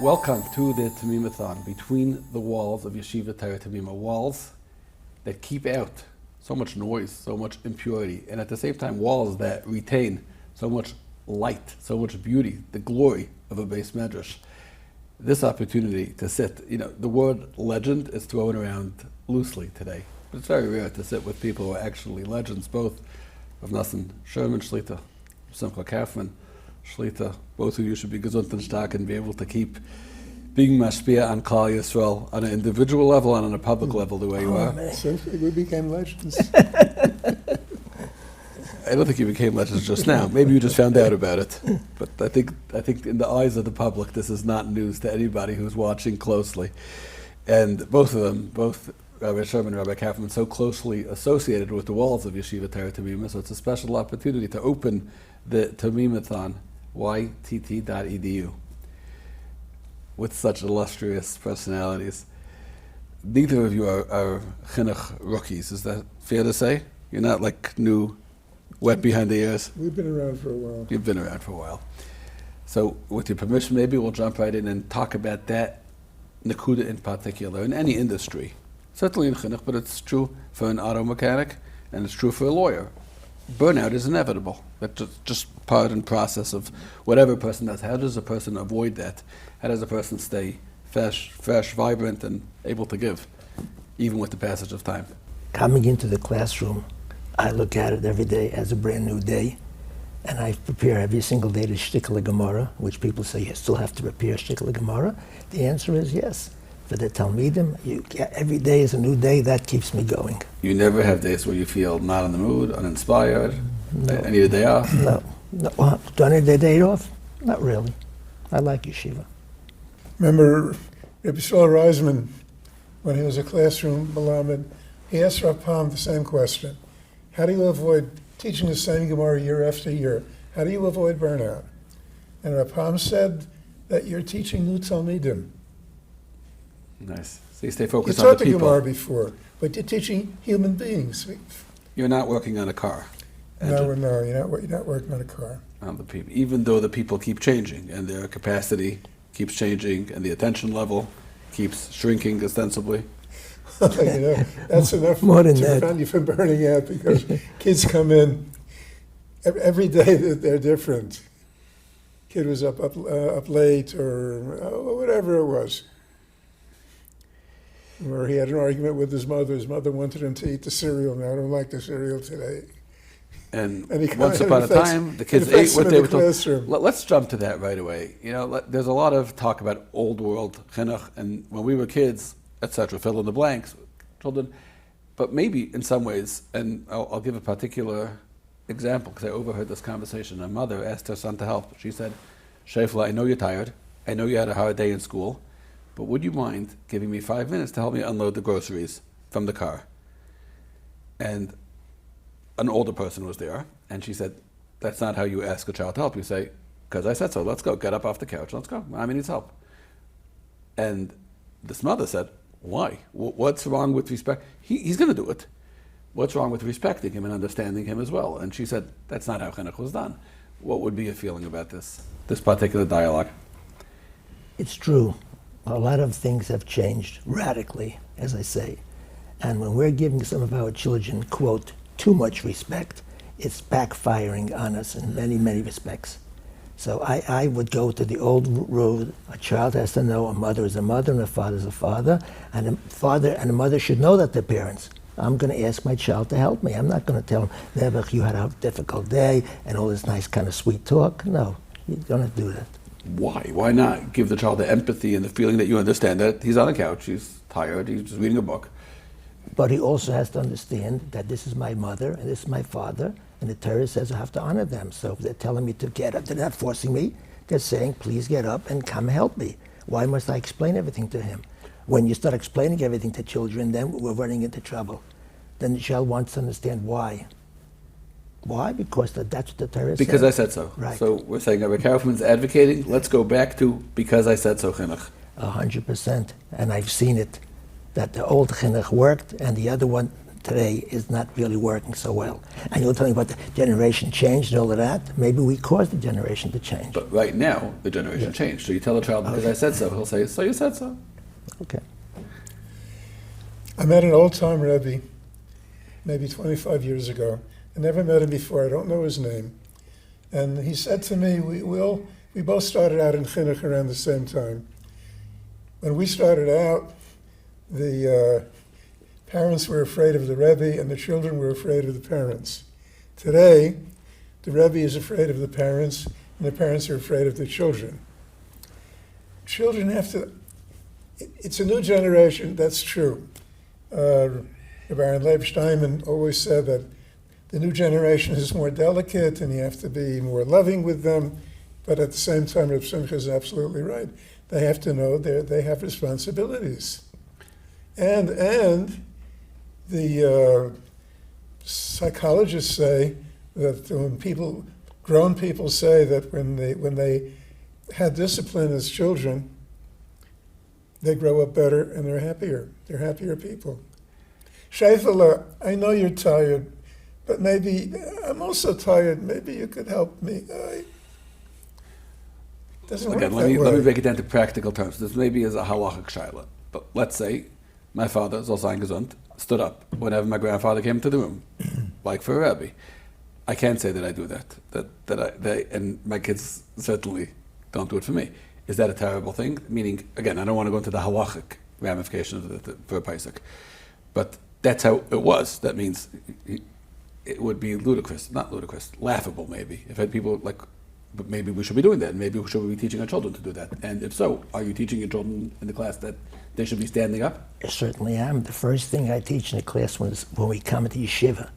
Welcome to the Temimathon, between the walls of Yeshiva Torah Temimah, walls that keep out so much noise, so much impurity, and at the same time walls that retain so much light, so much beauty, the glory of a beis medrash. This opportunity to sit, the word legend is thrown around loosely today, but it's very rare to sit with people who are actually legends, both of Nassim Sherman Shlita, Simcha Kaufman Shlita, both of you should be gesund and stark and be able to keep being mashpia on Klal Yisrael on an individual level and on a public level the way you are. So we became legends. I don't think you became legends just now. Maybe you just found out about it. But I think in the eyes of the public, this is not news to anybody who's watching closely. And both of them, both Rabbi Sherman and Rabbi Kaufman, so closely associated with the walls of Yeshiva Torah Temimah, so it's a special opportunity to open the Temimathon, ytt.edu, with such illustrious personalities. Neither of you are chinuch rookies, is that fair to say? You're not like new, wet behind the ears? We've been around for a while. You've been around for a while. So with your permission, maybe we'll jump right in and talk about that nakuda in particular, in any industry. Certainly in chinuch, but it's true for an auto mechanic, and it's true for a lawyer. Burnout is inevitable. That's just part and process of whatever a person does. How does a person avoid that? How does a person stay fresh, vibrant, and able to give, even with the passage of time? Coming into the classroom, I look at it every day as a brand new day, and I prepare every single day the shtickle Gemara, which people say you still have to prepare shtickle Gemara. The answer is yes. For the talmidim, every day is a new day. That keeps me going. You never have days where you feel not in the mood, uninspired? No. I need a day off? No. Well, do I need a day off? Not really. I like yeshiva. Remember Rabbi Shlomo Reisman, when he was a classroom Malamed, he asked Rav Pam the same question. How do you avoid teaching the same Gemara year after year? How do you avoid burnout? And Rav Pam said that you're teaching new talmidim. Nice. So you stay focused on the people. You taught the Gemara before, but you're teaching human beings. You're not working on a car. No, you're not working on a car. On the people, even though the people keep changing and their capacity keeps changing and the attention level keeps shrinking ostensibly. That's enough to prevent you from burning out, because kids come in every day. They're different. Kid was up late or whatever it was. Or he had an argument with his mother. His mother wanted him to eat the cereal. Now I don't like the cereal today. And once upon a time, the kids ate what they were told. Let's jump to that right away. There's a lot of talk about old world chinuch, and when we were kids, etc., fill in the blanks, children. But maybe in some ways, and I'll give a particular example because I overheard this conversation. A mother asked her son to help. She said, Shefla, I know you're tired. I know you had a hard day in school. But would you mind giving me 5 minutes to help me unload the groceries from the car? And an older person was there, and she said, that's not how you ask a child to help. You say, because I said so, let's go, get up off the couch, let's go, Mommy needs help. And this mother said, why? What's wrong with respect? He's going to do it. What's wrong with respecting him and understanding him as well? And she said, that's not how chinuch was done. What would be your feeling about this particular dialogue? It's true. A lot of things have changed radically, as I say. And when we're giving some of our children, quote, too much respect, it's backfiring on us in many, many respects. So I would go to the old road. A child has to know a mother is a mother and a father is a father. And a father and a mother should know that they're parents. I'm going to ask my child to help me. I'm not going to tell him, Nebuch, you had a difficult day and all this nice kind of sweet talk. No, you don't have to do that. Why? Why not give the child the empathy and the feeling that you understand that he's on the couch, he's tired, he's just reading a book? But he also has to understand that this is my mother and this is my father, and the Torah says I have to honor them. So if they're telling me to get up, they're not forcing me. They're saying, please get up and come help me. Why must I explain everything to him? When you start explaining everything to children, then we're running into trouble. Then the child wants to understand why. Why? Because that's what the Torah says. Because I said so. Right. So we're saying Rabbi Kaufman's advocating, let's go back to because I said so chinuch. 100%. And I've seen it, that the old chinuch worked and the other one today is not really working so well. And you'll tell me about the generation changed and all of that. Maybe we caused the generation to change. But right now, the generation changed. So you tell a child, because I said so, he'll say, so you said so. Okay. I met an old-time Rebbe maybe 25 years ago. I never met him before. I don't know his name. And he said to me, we both started out in chinuch around the same time. When we started out, the parents were afraid of the Rebbe and the children were afraid of the parents. Today, the Rebbe is afraid of the parents and the parents are afraid of the children. Children have to, it's a new generation, that's true. Baron Leib Steinman always said that the new generation is more delicate and you have to be more loving with them, but at the same time, Reb Simcha is absolutely right. They have to know they have responsibilities. And the psychologists say that when grown people say that when they had discipline as children, they grow up better and they're happier. They're happier people. Sheifele, I know you're tired, but maybe I'm also tired. Maybe you could help me. Doesn't work Again, let me break it down to practical terms. This maybe is a halachic shaila, but let's say my father, soll sein gesund, stood up whenever my grandfather came to the room, like for a Rebbe. I can't say that I do that. And my kids certainly don't do it for me. Is that a terrible thing? Meaning, again, I don't want to go into the halachic ramifications of it for a Pesach, but that's how it was. That means it would be laughable maybe, if had people like, but maybe we should be doing that. Maybe we should be teaching our children to do that. And if so, are you teaching your children in the class that they should be standing up? I certainly am. The first thing I teach in the class when we come to yeshiva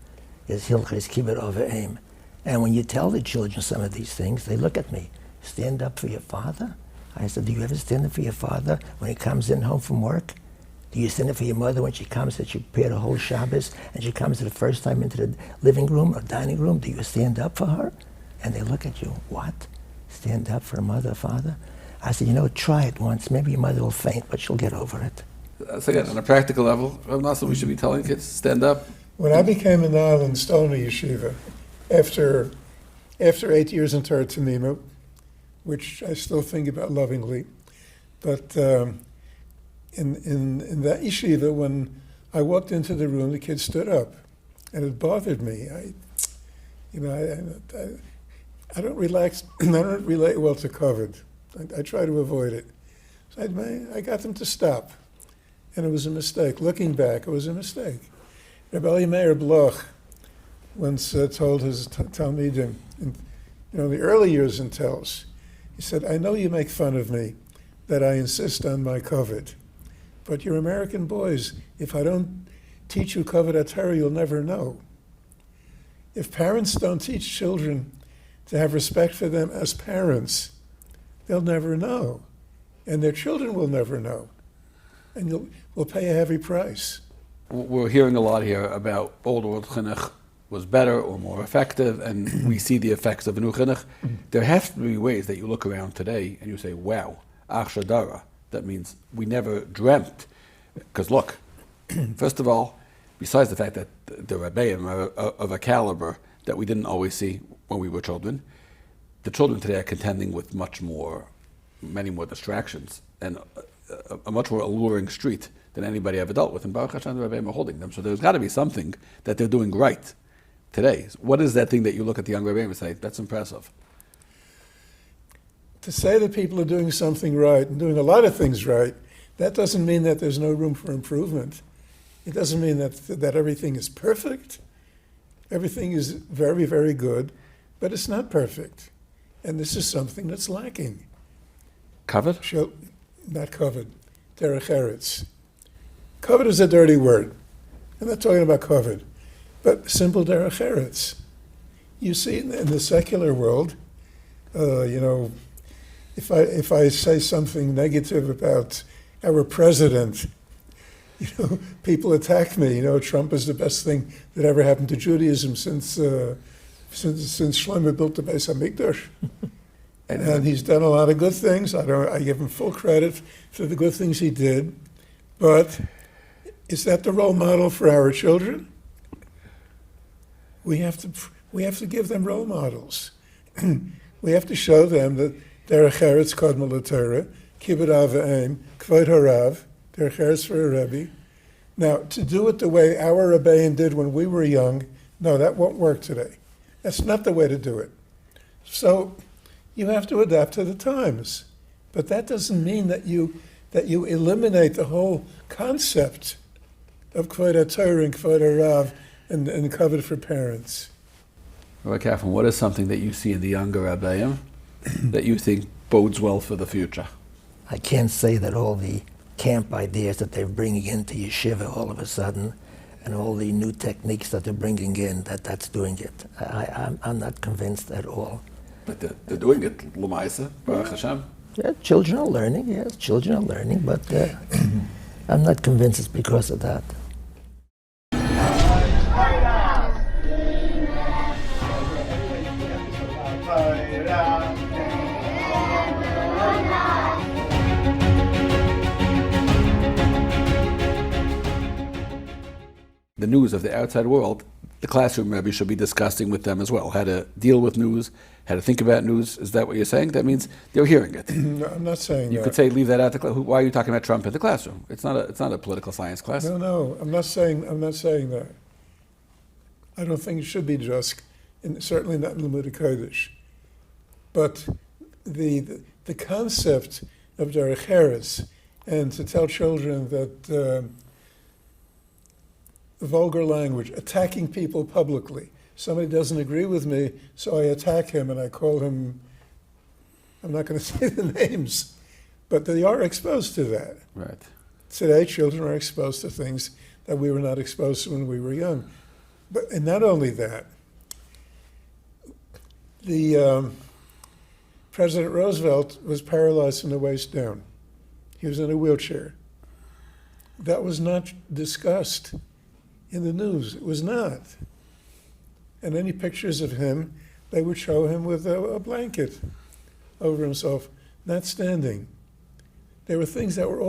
is Hilchos Kibbud over aim. And when you tell the children some of these things, they look at me. Stand up for your father? I said, do you ever stand up for your father when he comes in home from work? Do you stand up for your mother when she comes, that she prepared a whole Shabbos, and she comes the first time into the living room or dining room? Do you stand up for her? And they look at you, what? Stand up for a mother or father? I said, try it once. Maybe your mother will faint, but she'll get over it. So again, on a practical level, we should be telling kids, stand up. When I became a Nile in Stony Yeshiva, after 8 years in Torah Temimah, which I still think about lovingly, but in that yeshiva, when I walked into the room, the kids stood up, and it bothered me. I don't relax. I don't relate well to covered. I try to avoid it. So I got them to stop, and it was a mistake. Looking back, it was a mistake. Rabbi Meir Bloch once told his talmidim, in the early years in Tels, he said, I know you make fun of me that I insist on my covet, but you're American boys. If I don't teach you covet at Torah, you'll never know. If parents don't teach children to have respect for them as parents, they'll never know. And their children will never know. And we'll pay a heavy price. We're hearing a lot here about old world chinuch was better or more effective, and we see the effects of a new chinuch. There have to be ways that you look around today and you say, wow, ach shadara. That means we never dreamt. Because look, first of all, besides the fact that the Rebbeim are of a caliber that we didn't always see when we were children, the children today are contending with many more distractions, and a much more alluring street than anybody ever dealt with. And Baruch Hashem, the Rebbeim are holding them. So there's got to be something that they're doing right today. What is that thing that you look at the young Rebbeim and say, that's impressive? To say that people are doing something right and doing a lot of things right, that doesn't mean that there's no room for improvement. It doesn't mean that everything is perfect. Everything is very, very good, but it's not perfect. And this is something that's lacking. Covet? Not covet. Derech eretz. Covet is a dirty word. I'm not talking about covet, but simple derech eretz. You see in the secular world, if I say something negative about our president, people attack me. Trump is the best thing that ever happened to Judaism since Shlomo built the Beis Hamikdash. And he's done a lot of good things. I give him full credit for the good things he did. But is that the role model for our children? we have to give them role models. We have to show them that derech eretz kodma l'Torah, kibbud av v'aim, kvod harav, derech eretz for a Rebbe. Now, to do it the way our Rebbeim did when we were young, no, that won't work today. That's not the way to do it. So you have to adapt to the times. But that doesn't mean that you eliminate the whole concept of kvod HaTorah and kvod harav and covet for parents. Rabbi Kaufman, what is something that you see in the younger Rebbeim that you think bodes well for the future? I can't say that all the camp ideas that they're bringing into yeshiva all of a sudden, and all the new techniques that they're bringing in, that's doing it. I'm not convinced at all. But they're doing it, l'maisa, Baruch Hashem. Yeah, children are learning, yes, children are learning, but I'm not convinced it's because of that. The news of the outside world, the classroom Rebbe should be discussing with them as well, how to deal with news, how to think about news. Is that what you're saying? That means they're hearing it. No, I'm not saying you that. could say leave that out the class. Why are you talking about Trump in the classroom? It's not a political science class. No, I'm not saying that. I don't think it should be just, and certainly not in Limud Kodesh. But the concept of derech eretz, and to tell children that vulgar language, attacking people publicly. Somebody doesn't agree with me, so I attack him and I call him, I'm not going to say the names, but they are exposed to that. Right. Today, children are exposed to things that we were not exposed to when we were young. And not only that, the President Roosevelt was paralyzed from the waist down. He was in a wheelchair. That was not discussed in the news. It was not. And any pictures of him, they would show him with a blanket over himself, not standing. There were things that were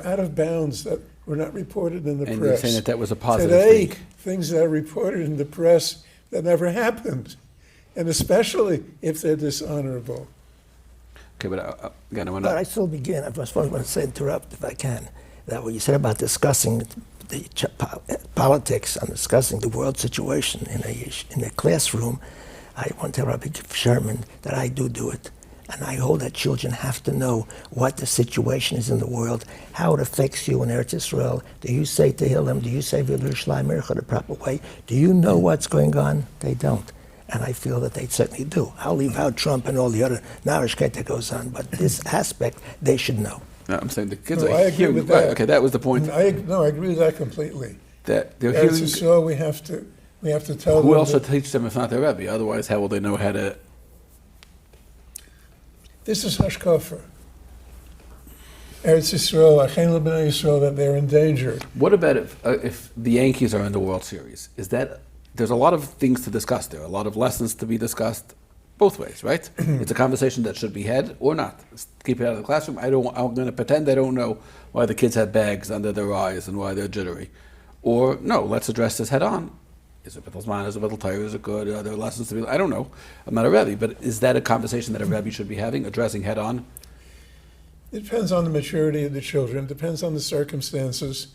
out of bounds, that were not reported in the press. And you're saying that was a positive Today, thing. things that are reported in the press that never happened, and especially if they're dishonorable. Okay, but again, I want But I to... still begin. I just want to say, interrupt if I can, that what you said about discussing the politics and discussing the world situation in a classroom, I want to tell Rabbi Sherman that I do it. And I hold that children have to know what the situation is in the world, how it affects you in Eretz Yisrael. Do you say Tehillim? Do you say V'Yerushalayim Ercha the proper way? Do you know what's going on? They don't. And I feel that they certainly do. I'll leave out Trump and all the other narishkeit that goes on, but this aspect, they should know. No, I'm saying the kids No, are I agree hearing... with Right, that. okay, that was the point. I agree with that completely. That they're Eretz hearing... Yisrael, we have to tell them. Who else should teach them if not their Rebbe? Otherwise, how will they know how to... This is hashkafa. Eretz Yisrael, Achein L'Bnei Yisrael, that they're in danger. What about if the Yankees are in the World Series? Is that... There's a lot of things to discuss there, a lot of lessons to be discussed both ways, right? It's a conversation that should be had or not. Keep it out of the classroom. I'm going to pretend I don't know why the kids have bags under their eyes and why they're jittery. Or, no, let's address this head on. Is it Bittel's man? Is it Bittel Torah? Is it good? Are there lessons to be... I don't know. I'm not a Rebbe, but is that a conversation that a Rebbe should be having, addressing head on? It depends on the maturity of the children. It depends on the circumstances.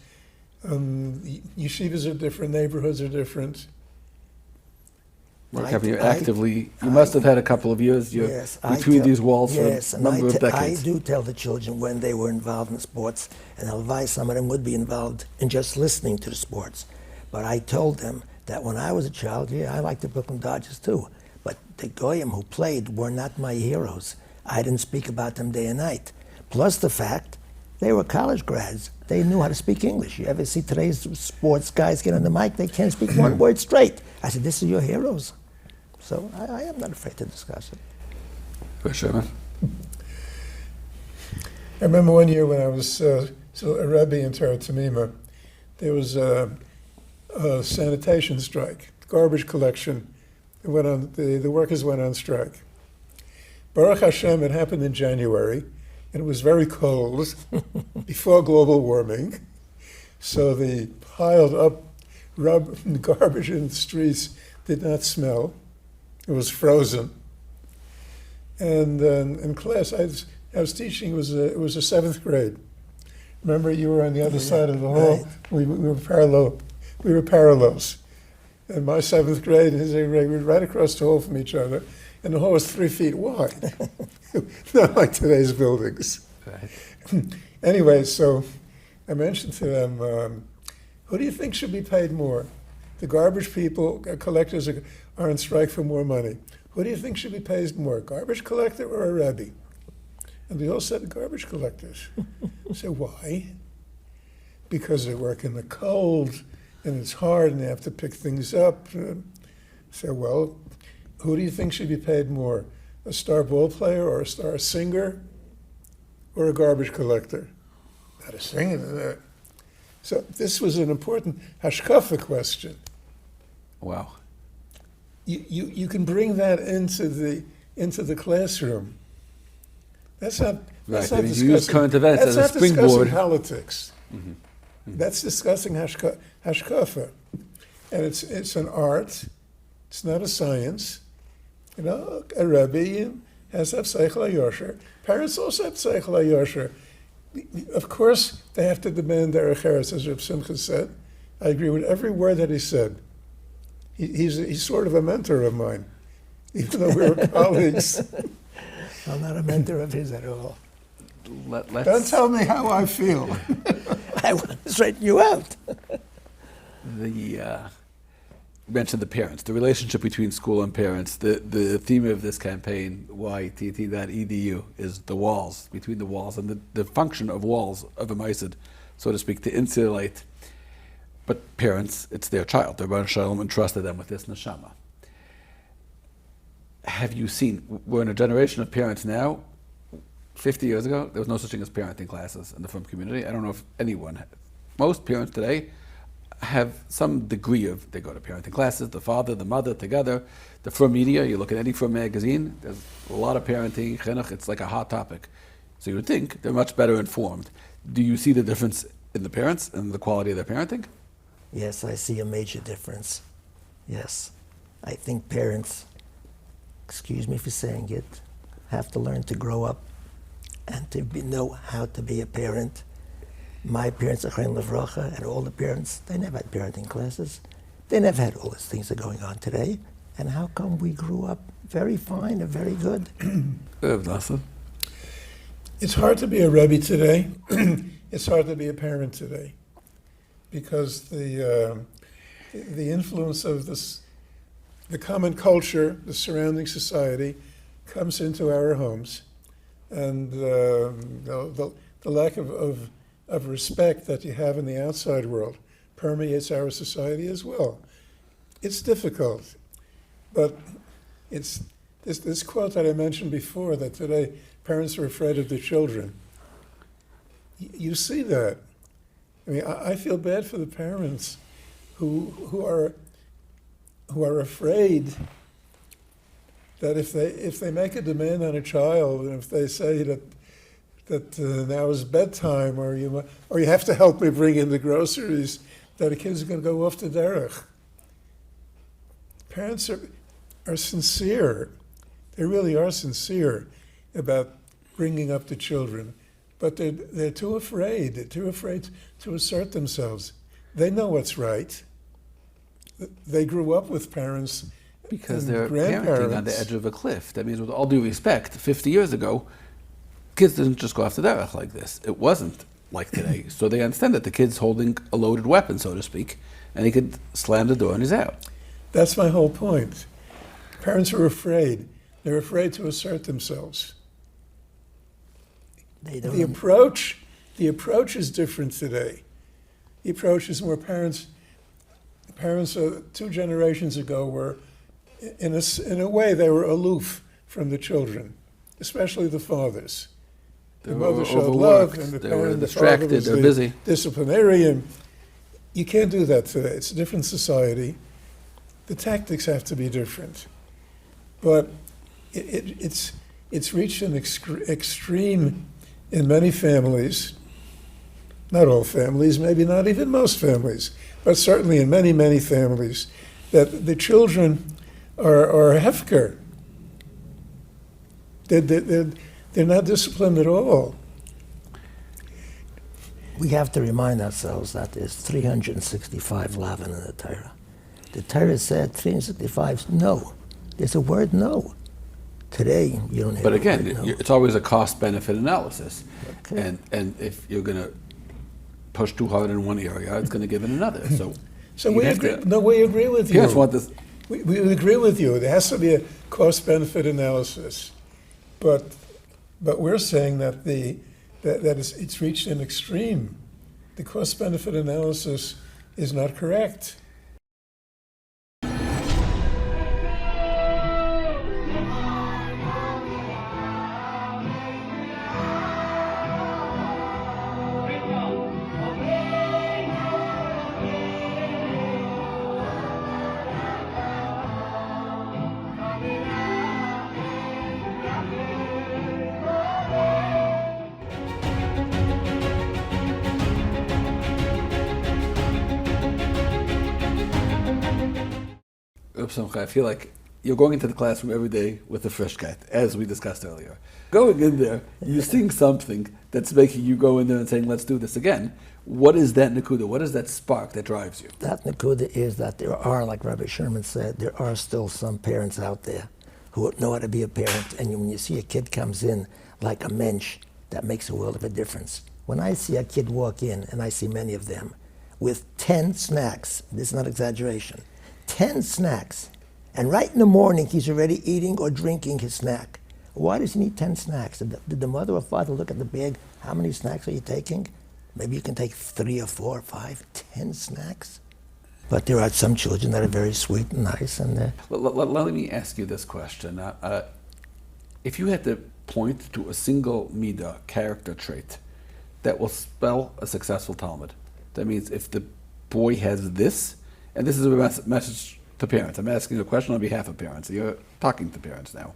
Yeshivas are different. Neighborhoods are different. You must have had a couple of years between these walls for a number of decades. I do tell the children when they were involved in sports, and otherwise some of them would be involved in just listening to the sports. But I told them that when I was a child, I liked the Brooklyn Dodgers too. But the Goyim who played were not my heroes. I didn't speak about them day and night. Plus the fact they were college grads. They knew how to speak English. You ever see today's sports guys get on the mic? They can't speak one word straight. I said, this is your heroes. So I am not afraid to discuss it. For sure, man. I remember one year when I was still a Rebbe in Torah Temimah, there was a sanitation strike, garbage collection. It went on. The workers went on strike. Baruch Hashem, it happened in January, and it was very cold before global warming. So they piled up garbage in the streets did not smell. It was frozen. And in class, I was teaching, it was a seventh grade. Remember, you were on the other side of the hall. Right. We were parallel. We were parallels. And my seventh grade and his eighth grade, we were right across the hall from each other, and the hall was 3 feet wide. Not like today's buildings. Right. Anyway, so I mentioned to them, who do you think should be paid more? The garbage people, collectors are on strike for more money. Who do you think should be paid more, garbage collector or a Rebbe? And they all said the garbage collectors. I said, why? Because they work in the cold, and it's hard, and they have to pick things up. I said, well, who do you think should be paid more, a star ball player or a star singer or a garbage collector? Not a singer. So this was an important hashkafa question. Wow. You can bring that into the classroom. That's not Right. not I mean, you use current events as a That's not springboard. discussing politics. That's discussing hashkafa, and it's an art. It's not a science. You know, a Rebbe has that seichel yosher. Parents also have seichel yosher. Of course, they have to demand their echeres, as Reb Simcha said. I agree with every word that he said. He's sort of a mentor of mine, even though we were colleagues. I'm not a mentor of his at all. Let's, Don't tell me how I feel. I want to straighten you out. you mentioned the parents, the relationship between school and parents. The theme of this campaign, YTT.edu, is the walls, between the walls, and the function of walls of a maisid, so to speak, to insulate. But parents, it's their child. The Rebbeinu Shalom entrusted them with this neshama. Have you seen, we're in a generation of parents now. 50 years ago, there was no such thing as parenting classes in the frum community. I don't know if anyone, most parents today have some degree of, they go to parenting classes, the father, the mother together. The frum media, you look at any frum magazine, there's a lot of parenting, chinuch, it's like a hot topic. So you would think they're much better informed. Do you see the difference in the parents and the quality of their parenting? Yes, I see a major difference. Yes. I think parents, excuse me for saying it, have to learn to grow up and to know how to be a parent. My parents, Achrein Levracha, and all the parents, they never had parenting classes. They never had all these things that are going on today. And how come we grew up very fine and very good? It's hard to be a Rebbe today. It's hard to be a parent today, because the influence of the common culture, the surrounding society, comes into our homes, and the lack of respect that you have in the outside world permeates our society as well. It's difficult, but it's this quote that I mentioned before, that today parents are afraid of their children. You see that. I mean, I feel bad for the parents who are afraid that if they make a demand on a child, and if they say that now is bedtime, or you have to help me bring in the groceries, that a kid's going to go off the derech. Parents are sincere. They really are sincere about bringing up the children, but they're too afraid. They're too afraid to assert themselves. They know what's right. They grew up with parents because and they're grandparents parenting on the edge of a cliff. That means, with all due respect, 50 years ago, kids didn't just go after derech like this. It wasn't like today. So they understand that the kid's holding a loaded weapon, so to speak, and he could slam the door and he's out. That's my whole point. Parents are afraid. They're afraid to assert themselves. The approach is different today. The approach is more parents 2 generations ago were, in a way, they were aloof from the children, especially the fathers. The mother showed love, and the parent, the father was they're busy. Disciplinarian. You can't do that today. It's a different society. The tactics have to be different. But it's reached an extreme in many families, not all families, maybe not even most families, but certainly in many, many families, that the children are hefker. They're not disciplined at all. We have to remind ourselves that there's 365 lavin in the Torah. The Torah said 365 no. There's a word no. Today, you don't have But a again, word no. it's always a cost-benefit analysis. Okay. And if you're going to push too hard in one area, it's going to give in another. So you we have agree. to- No, we agree with you. Parents want this. We agree with you. There has to be a cost-benefit analysis, but we're saying that it's reached an extreme. The cost-benefit analysis is not correct. I feel like you're going into the classroom every day with a freshkeit, as we discussed earlier. Going in there, you're seeing something that's making you go in there and saying, let's do this again. What is that nakuda? What is that spark that drives you? That nakuda is that there are, like Rabbi Sherman said, there are still some parents out there who know how to be a parent. And when you see a kid comes in like a mensch, that makes a world of a difference. When I see a kid walk in, and I see many of them, with 10 snacks, this is not exaggeration, 10 snacks, and right in the morning he's already eating or drinking his snack. Why does he need 10 snacks? Did the mother or father look at the bag? How many snacks are you taking? Maybe you can take 3 or 4 or 5, 10 snacks. But there are some children that are very sweet and nice. And Let me ask you this question. If you had to point to a single midah, character trait, that will spell a successful Talmud, that means if the boy has this, and this is a message to parents. I'm asking a question on behalf of parents. You're talking to parents now.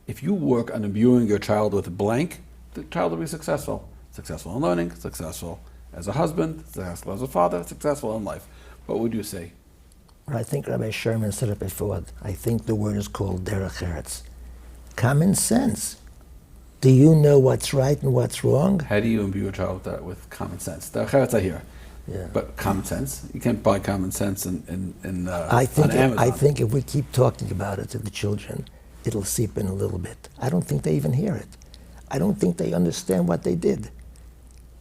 If you work on imbuing your child with blank, the child will be successful. Successful in learning, successful as a husband, successful as a father, successful in life. What would you say? I think Rabbi Sherman said it before. I think the word is called derech eretz. Common sense. Do you know what's right and what's wrong? How do you imbue a child with common sense? Derech eretz I hear. Yeah. But common sense? You can't buy common sense on Amazon. I think if we keep talking about it to the children, it'll seep in a little bit. I don't think they even hear it. I don't think they understand what they did.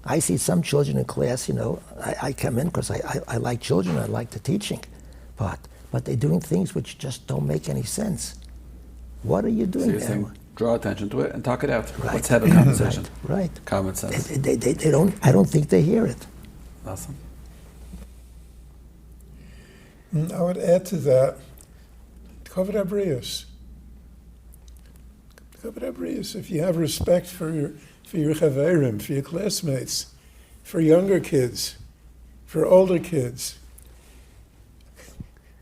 I see some children in class, I come in because I like children, I like the teaching part, but they're doing things which just don't make any sense. What are you doing you're saying, draw attention to it and talk it out. Right. Let's have a conversation. Right. Common sense. They don't. I don't think they hear it. Awesome. I would add to that, kavod habriyos. Kavod habriyos. If you have respect for your chaverim, for your classmates, for younger kids, for older kids.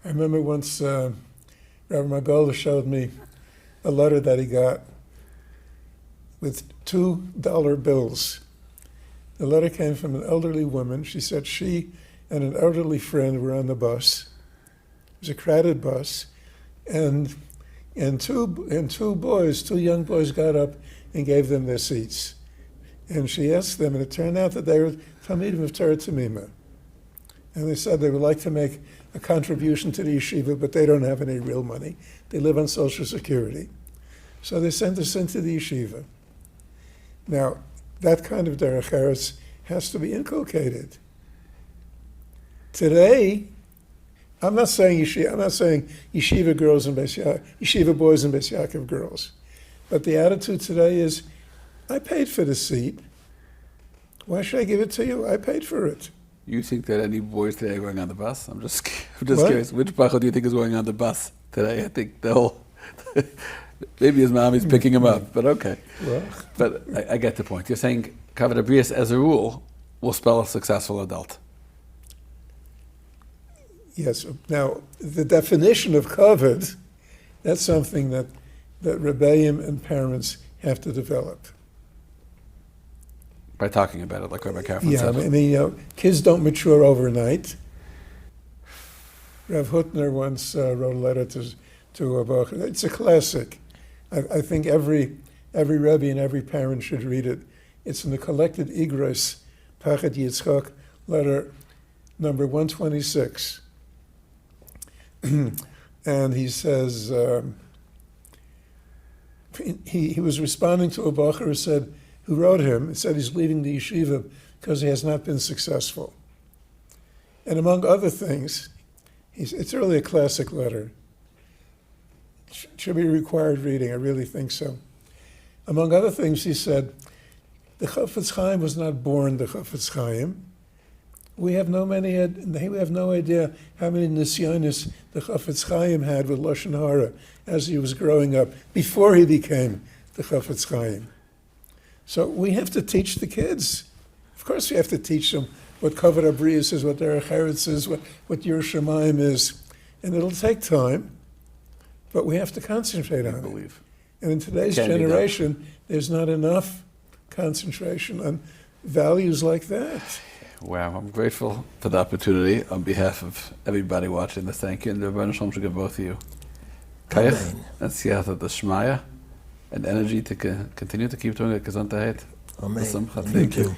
I remember once Rabbi Margola showed me a letter that he got with $2 bills. The letter came from an elderly woman. She said she and an elderly friend were on the bus. It was a crowded bus, and two young boys got up and gave them their seats. And she asked them, and it turned out that they were talmidim of Torah Temimah. And they said they would like to make a contribution to the yeshiva, but they don't have any real money. They live on Social Security. So they sent us into the yeshiva. Now, that kind of derech eretz has to be inculcated. Today, I'm not saying yeshiva girls and yeshiva boys and Beis Yaakov girls, but the attitude today is, I paid for the seat. Why should I give it to you? I paid for it. You think that any boys today are going on the bus? I'm just curious. Which bracha do you think is going on the bus today? I think they'll. Maybe his mommy's picking him up, but okay. Well, but I get the point. You're saying kavod habriyos as a rule will spell a successful adult. yes. Now, the definition of kavod, that's something that rebbeim and parents have to develop. By talking about it, like Rabbi Kaufman Yeah, said. I mean, kids don't mature overnight. Rav Hutner once wrote a letter to a book. It's a classic. I think every Rebbe and every parent should read it. It's in the collected Igros, Pachet Yitzchak, letter number 126. And he says, he was responding to a bacher who wrote him and said he's leaving the yeshiva because he has not been successful. And among other things, it's really a classic letter. It should be required reading, I really think so. Among other things, he said, the Chafetz Chaim was not born the Chafetz Chaim. We have no idea how many nisyonis the Chafetz Chaim had with Lashon Hara as he was growing up, before he became the Chafetz Chaim. So we have to teach the kids. Of course we have to teach them what Kavod Abrius is, what Derech Eretz is, what Yer Shamayim is. And it'll take time, but we have to concentrate on it. And in today's generation, there's not enough concentration on values like that. Wow, I'm grateful for the opportunity on behalf of everybody watching this. Thank you, and the Rebbeinu Shalom should give both of you kayach and siyata d'shmaya and energy to continue to keep doing it. Gesundheit. Amen. Thank you.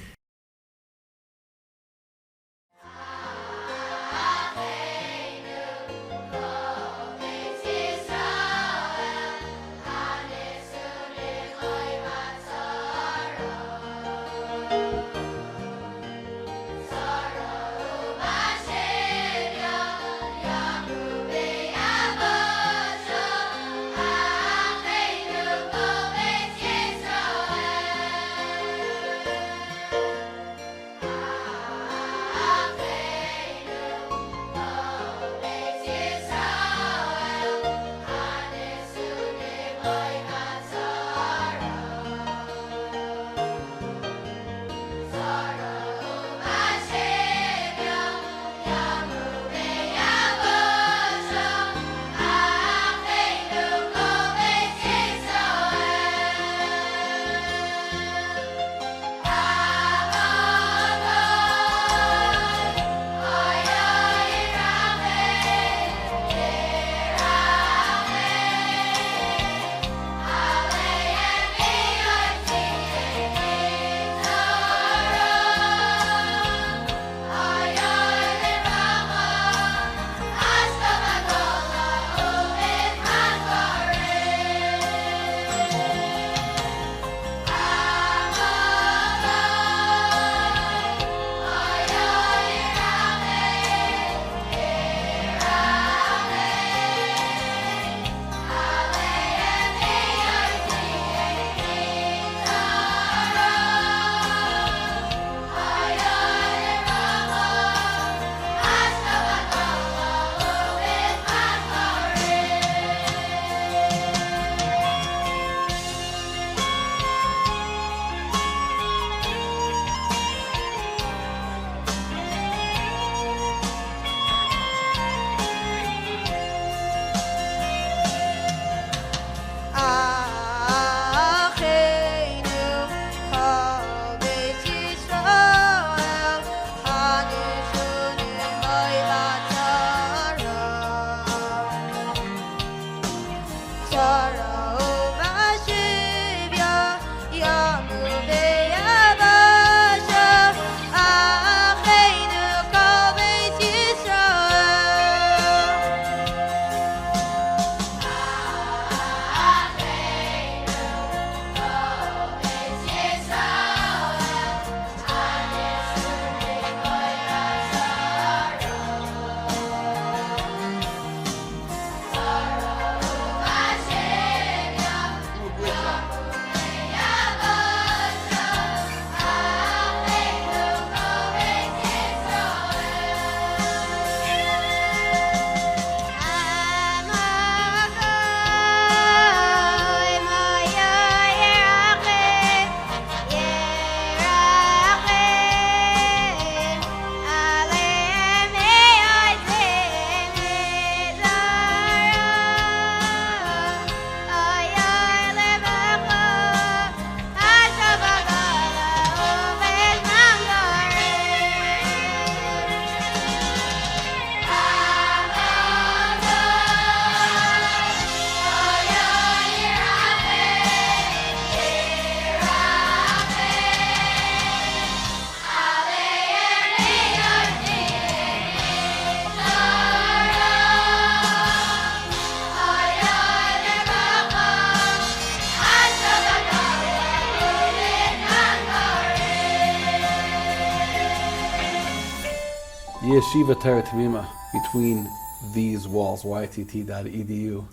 Yeshiva Torah Temimah, between these walls, ytt.edu.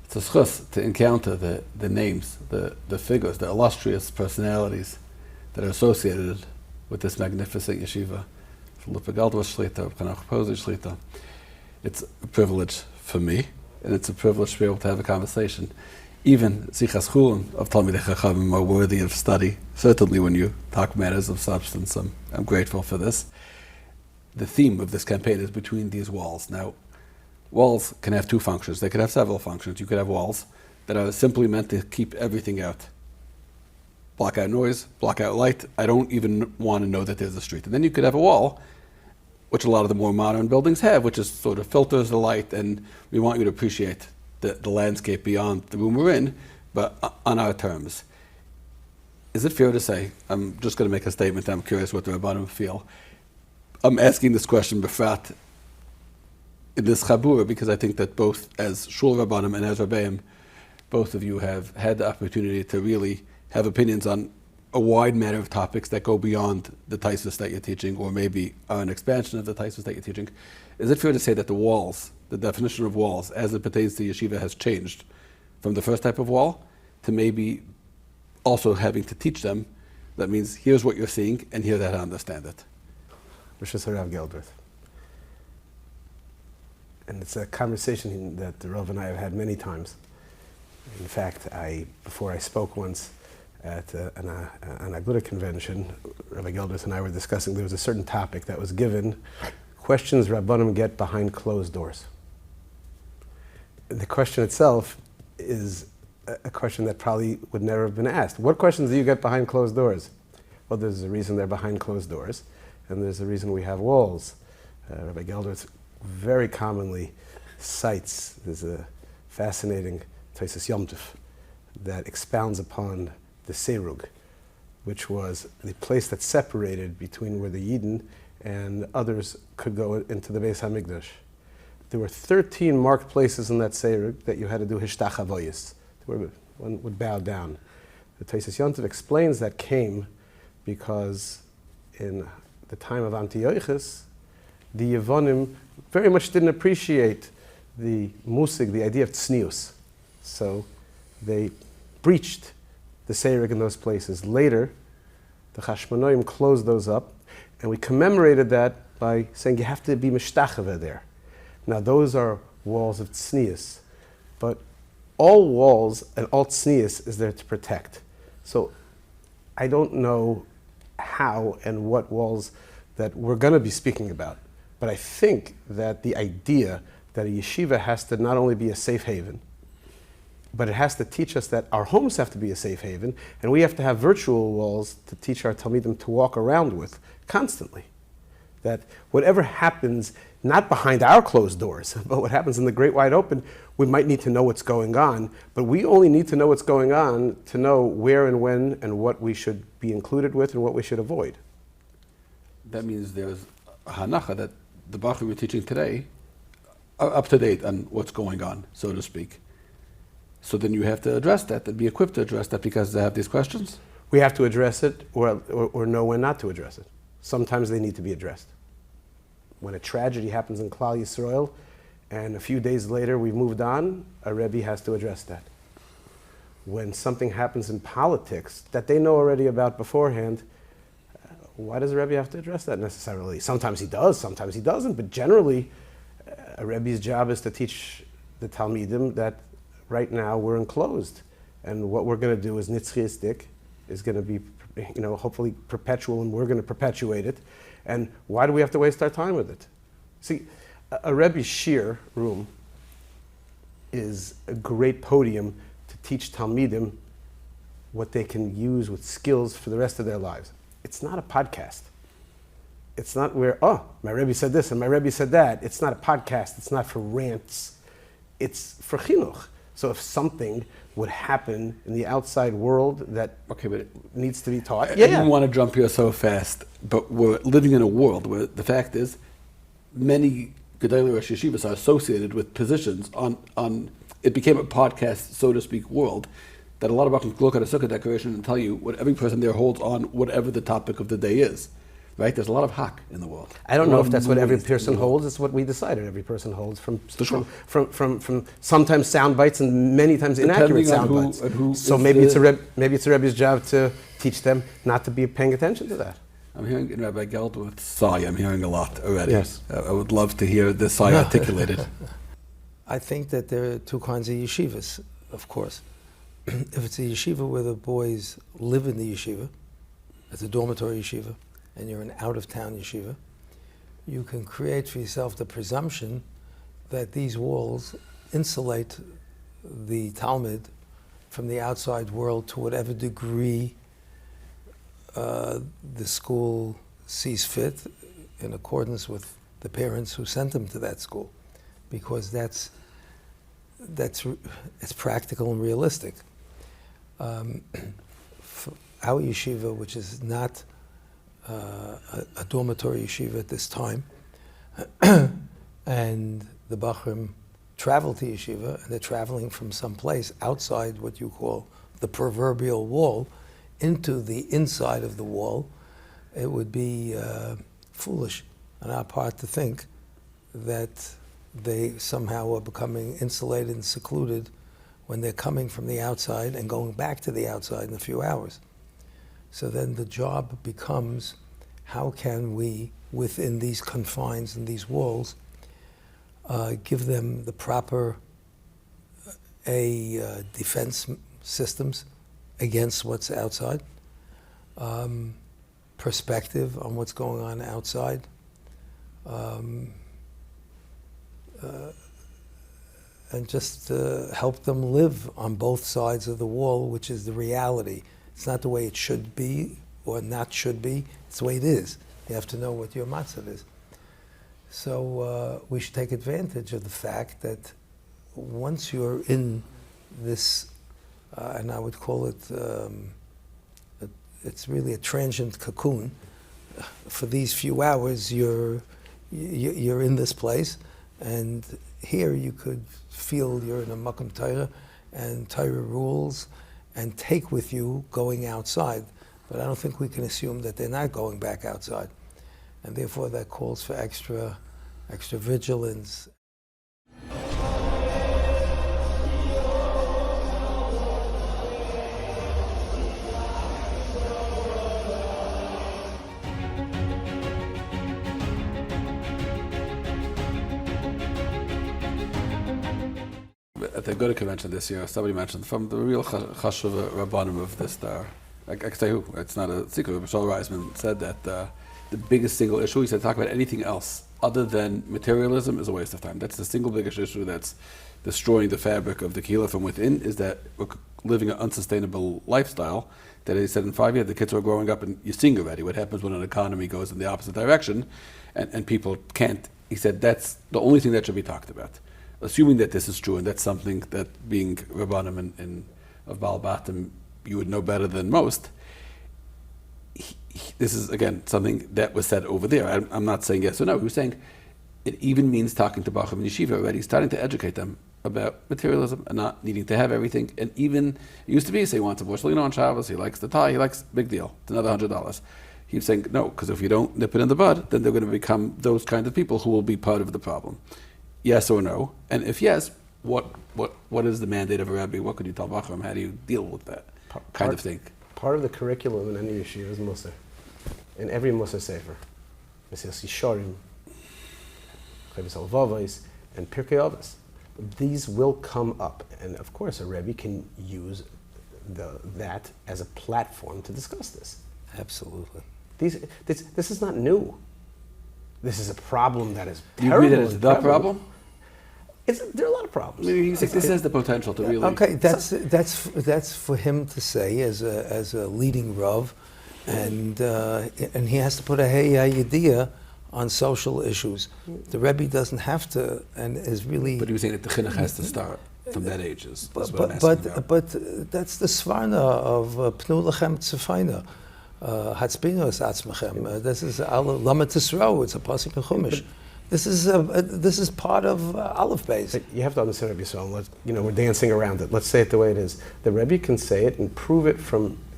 It's a schus to encounter the names, the figures, the illustrious personalities that are associated with this magnificent yeshiva. It's a privilege for me, and it's a privilege to be able to have a conversation. Even sichas chulin of talmidei chachamim are worthy of study. Certainly when you talk matters of substance, I'm grateful for this. The theme of this campaign is between these walls. Now, walls can have two functions. They could have several functions. You could have walls that are simply meant to keep everything out. Block out noise, block out light. I don't even want to know that there's a street. And then you could have a wall, which a lot of the more modern buildings have, which is sort of filters the light, and we want you to appreciate the landscape beyond the room we're in, but on our terms. Is it fair to say, I'm just going to make a statement, I'm curious what the Rabbanim feel. I'm asking this question befrat in this chabura because I think that both as Shul Rabbanim and as Rabbeim, both of you have had the opportunity to really have opinions on a wide matter of topics that go beyond the taisus that you're teaching, or maybe are an expansion of the taisus that you're teaching. Is it fair to say that the walls, the definition of walls as it pertains to yeshiva has changed from the first type of wall to maybe also having to teach them, that means here's what you're seeing and here's how to understand it? Rosh Hashanah Geldrith. And it's a conversation that the Rav and I have had many times. In fact, before I spoke once at an Aguda convention, Rabbi Geldrith and I were discussing, there was a certain topic that was given, questions Rabbanim get behind closed doors. And the question itself is a question that probably would never have been asked. What questions do you get behind closed doors? Well, there's a reason they're behind closed doors, and there's a reason we have walls. Rabbi Geldrith very commonly cites, there's a fascinating Taisus Yom Tov that expounds upon the Serug, which was the place that separated between where the Yidden and others could go into the Beis HaMikdash. There were 13 marked places in that Serug that you had to do Hishtach Avoyis, where one would bow down. The Taisus Yom Tov explains that came because in the time of Antiochus, the Yevonim very much didn't appreciate the musig, the idea of tznius. So they breached the Seireg in those places. Later, the Chashmonoim closed those up, and we commemorated that by saying you have to be mishtachava there. Now those are walls of tznius, but all walls and all tznius is there to protect. So I don't know how and what walls that we're going to be speaking about. But I think that the idea that a yeshiva has to not only be a safe haven, but it has to teach us that our homes have to be a safe haven, and we have to have virtual walls to teach our talmidim to walk around with constantly. That whatever happens, not behind our closed doors, but what happens in the great wide open, we might need to know what's going on, but we only need to know what's going on to know where and when and what we should be included with and what we should avoid. That means there's a hanacha that the Bachar we're teaching today are up to date on what's going on, so to speak. So then you have to address that and be equipped to address that because they have these questions? We have to address it or know when not to address it. Sometimes they need to be addressed. When a tragedy happens in Klal Yisrael and a few days later we've moved on, a Rebbe has to address that. When something happens in politics that they know already about beforehand, why does a Rebbe have to address that necessarily? Sometimes he does, sometimes he doesn't, but generally a Rebbe's job is to teach the talmidim that right now we're enclosed, and what we're going to do is nitzchiistic, is going to be, hopefully perpetual, and we're going to perpetuate it. And why do we have to waste our time with it? See, a Rebbe's shir room is a great podium to teach talmidim what they can use with skills for the rest of their lives. It's not a podcast. It's not where, my Rebbe said this and my Rebbe said that. It's not a podcast. It's not for rants. It's for chinuch. So if something would happen in the outside world that needs to be taught. I didn't want to jump here so fast, but we're living in a world where the fact is many Gedolei Rosh Yeshivas are associated with positions on it became a podcast, so to speak, world that a lot of us can look at a sukkah decoration and tell you what every person there holds on whatever the topic of the day is. right? There's a lot of hak in the world. I don't know if that's what every movies in person the world. holds. It's what we decided every person holds from Sure. from sometimes sound bites and many times inaccurate Depending on sound who- bites. and who So is maybe the- it's a Rebbe's job to teach them not to be paying attention to that. I'm hearing in Rabbi Geldwith's sigh, I'm hearing a lot already. Yes. I would love to hear the sigh articulated. I think that there are two kinds of yeshivas, of course. If it's a yeshiva where the boys live in the yeshiva, it's a dormitory yeshiva, and you're an out-of-town yeshiva, you can create for yourself the presumption that these walls insulate the talmid from the outside world to whatever degree the school sees fit in accordance with the parents who sent them to that school, because it's practical and realistic. For our yeshiva, which is not a dormitory yeshiva at this time, and the Bachrim travel to yeshiva, and they're traveling from someplace outside what you call the proverbial wall into the inside of the wall, it would be foolish on our part to think that they somehow are becoming insulated and secluded when they're coming from the outside and going back to the outside in a few hours. So then the job becomes, how can we, within these confines and these walls, give them the proper defense systems against what's outside, perspective on what's going on outside, and just help them live on both sides of the wall, which is the reality. It's not the way it should be or not should be, it's the way it is. You have to know what your matzav is. So we should take advantage of the fact that once you're in this, and I would call it, it's really a transient cocoon. For these few hours, you're in this place, and here you could feel you're in a Makam Torah, and Torah rules, and take with you going outside. But I don't think we can assume that they're not going back outside. And therefore that calls for extra vigilance. At the Good convention this year, somebody mentioned from the real Chashuv Rabbanim of this star. I can say who, it's not a secret. Michelle Reisman said that the biggest single issue, he said, talk about anything else other than materialism is a waste of time. That's the single biggest issue that's destroying the fabric of the Kehillah from within, is that we're living an unsustainable lifestyle. That he said in 5 years, the kids are growing up and you're seeing already what happens when an economy goes in the opposite direction and people can't. He said that's the only thing that should be talked about. Assuming that this is true, and that's something that being Rabbanim and of Baal Batim, you would know better than most. This is, again, something that was said over there. I'm not saying yes or no. He was saying it even means talking to Bachrim and Yeshiva already, starting to educate them about materialism and not needing to have everything. And even, it used to be, say he wants a Borsalino on Shabbos, he likes the tie, he likes, big deal, it's another $100. He was saying, no, because if you don't nip it in the bud, then they're going to become those kind of people who will be part of the problem. Yes or no? And if yes, what is the mandate of a rabbi? What could you tell Bachram? How do you deal with that kind of thing? Part of the curriculum in any yeshiva is Musar. In every Musar Sefer. Mesilas Yesharim, Chavis Alvavos, and Pirkei Avos. These will come up. And of course, a rabbi can use that as a platform to discuss this. Absolutely. This is not new. This is a problem that is Do you terrible. agree that it's the problem? There are a lot of problems. Maybe he's like, this has the potential to really... Okay, that's for him to say as a leading Rav, and he has to put a hey idea on social issues. The Rebbe doesn't have to, and is really. But he was saying that the chinuch has to start from that age. Is what I'm But asking about. that's the svarna of Pnu Lechem Tzefayna. Hatzpinus Atzmechem. This is Lama Tisro. It's a pasuk in Chumash. This is part of Aleph Beis. But you have to understand Rebbe Yisrael. We're dancing around it. Let's say it the way it is. The Rebbe can say it and prove it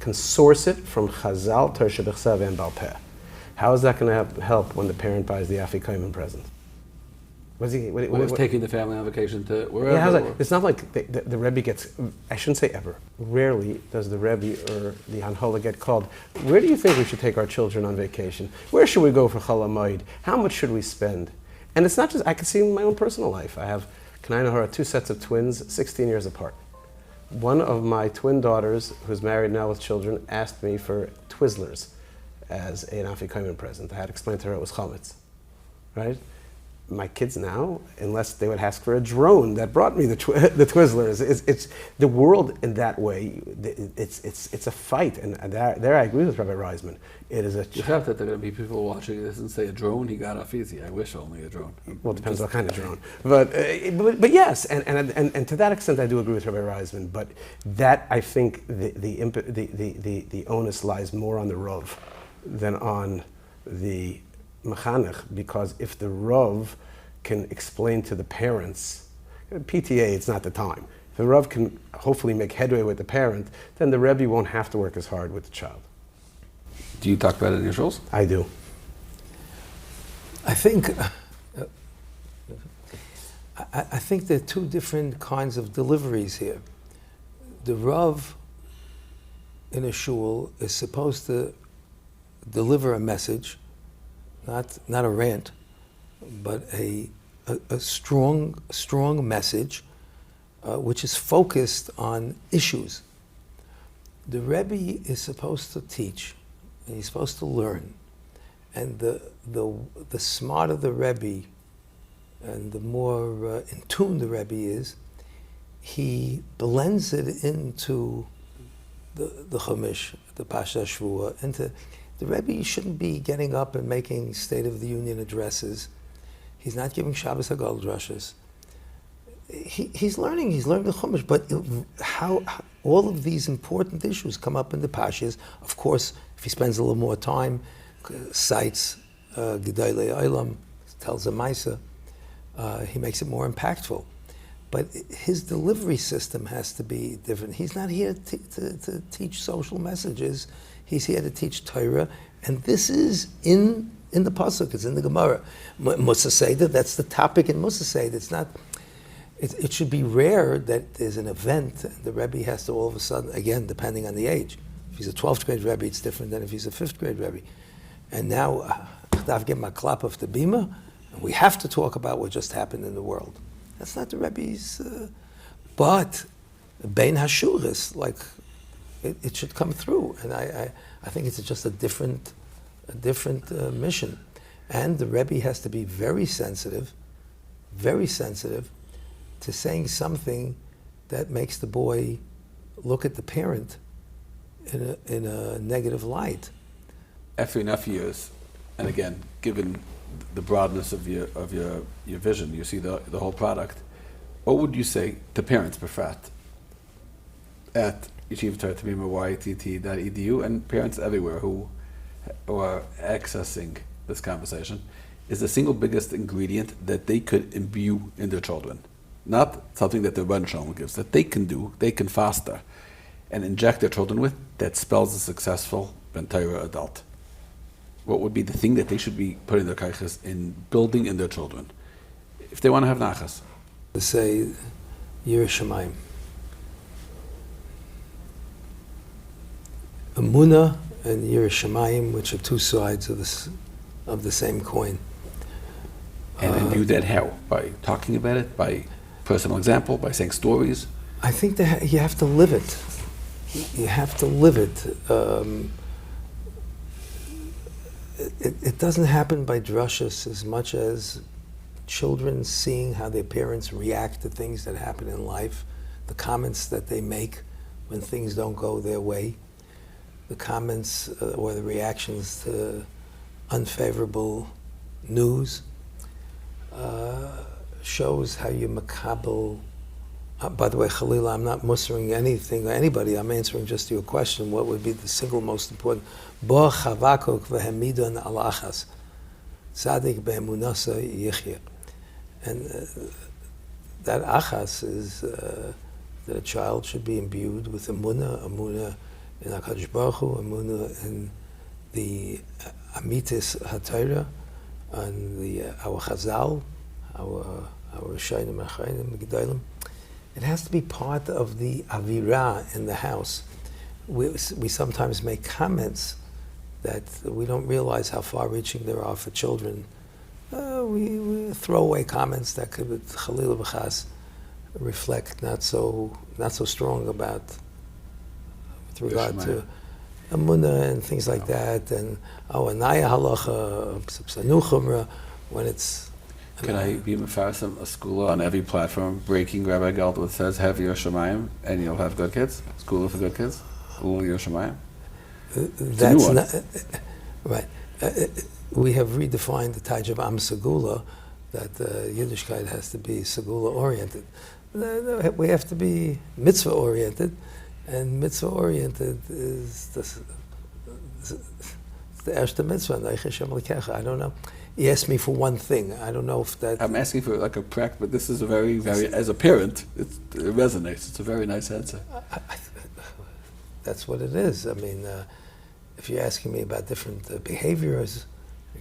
can source it from Chazal, Torah Shebechsav, and Baal Peh. How is that going to help when the parent buys the Afikoman present? What is taking the family on vacation to wherever? Yeah, it's not like the Rebbe gets, I shouldn't say ever, rarely does the Rebbe or the Hanhola get called, where do you think we should take our children on vacation? Where should we go for Chol HaMoed? How much should we spend? And it's not just, I can see in my own personal life. I have, Kanai 2 sets of twins, 16 years apart. One of my twin daughters, who's married now with children, asked me for Twizzlers as an Afikoman present. I had to explain to her it was chametz, right? My kids now, unless they would ask for a drone that brought me the Twizzlers, it's the world in that way. It's a fight, and there I agree with Rabbi Reisman. It is a. You have that there are going to be people watching this and say a drone. He got off easy. I wish only a drone. Well, it depends what kind of drone. But yes, and to that extent, I do agree with Rabbi Reisman. But that I think the onus lies more on the Rav than on the Mechanech, because if the Rav can explain to the parents, PTA, it's not the time. If the Rav can hopefully make headway with the parent, then the Rebbe won't have to work as hard with the child. Do you talk about initials? I do. I think there are two different kinds of deliveries here. The Rav in a shul is supposed to deliver a message, not a rant, but a strong message which is focused on issues. The Rebbe is supposed to teach, and he's supposed to learn, and the smarter the Rebbe and the more in tune the Rebbe is, he blends it into the Chumash, the Pasha Shvuah, into the Rebbe shouldn't be getting up and making State of the Union addresses. He's not giving Shabbos HaGol drushes. He's learning the Chumash, but how all of these important issues come up in the Pashas. Of course, if he spends a little more time, cites Gedolei Olam, tells a Maisa, he makes it more impactful. But his delivery system has to be different. He's not here to teach social messages. He's here to teach Torah, and this is in the pasuk. It's in the Gemara. Musa Seder. That's the topic in Musa Seder. It's not. It should be rare that there's an event and the Rebbe has to all of a sudden, again, depending on the age. If he's a 12th grade Rebbe, it's different than if he's a 5th grade Rebbe. And now, I've given my klap of the bima, and we have to talk about what just happened in the world. That's not the Rebbe's. But Bein Hashuris, like. It should come through, and I think it's just a different mission, and the Rebbe has to be very sensitive to saying something that makes the boy look at the parent in a negative light. After enough years, and again, given the broadness of your vision, you see the whole product. What would you say to parents, Befrat, at Yeshiva Torah Temimah, YTT.edu, and parents everywhere who are accessing this conversation, is the single biggest ingredient that they could imbue in their children? Not something that the Rebbe Shalom gives, that they can do, they can foster, and inject their children with, that spells a successful Ben Torah adult. What would be the thing that they should be putting their kaiches in building in their children, if they want to have nachas? To say, Yireh Shamayim. Emunah and Yireh Shamayim, which are two sides of the same coin. And imbue that how? By talking about it? By personal example? By saying stories? I think that you have to live it. You have to live it. It doesn't happen by drushes as much as children seeing how their parents react to things that happen in life, the comments that they make when things don't go their way, the comments or the reactions to unfavorable news, shows how you makabel. By the way, Khalila, I'm not mustering anything or anybody. I'm answering just your question. What would be the single most important? Bo chavakok v'hemidon alachas, tzadik be'emunasa yichya. And that achas is that a child should be imbued with emunah in HaKadosh Baruch Hu, emunah in the Amitis HaTorah, and our Chazal, our Shainim Achainim Gedolim. It has to be part of the Avirah in the house. We sometimes make comments that we don't realize how far-reaching there are for children. We throw away comments that could, Chalil B'chas, reflect not so strong about with regard to Amunah and things like that, and Anaya Halacha, Psanuchumra, when it's. Can I be mefarsim a school on every platform, breaking Rabbi Gelder that says have your shemayim and you'll have good kids? School for good kids? School your shemayim? That's not right. We have redefined the Taj of Am Segula, that Yiddishkeit has to be Segula oriented. We have to be mitzvah oriented, and mitzvah oriented is the Erste Mitzvah. I don't know. He asked me for one thing. I don't know if that. I'm asking for like a practice, but this is a very, very, as a parent, it resonates. It's a very nice answer. That's what it is. I mean, if you're asking me about different behaviors,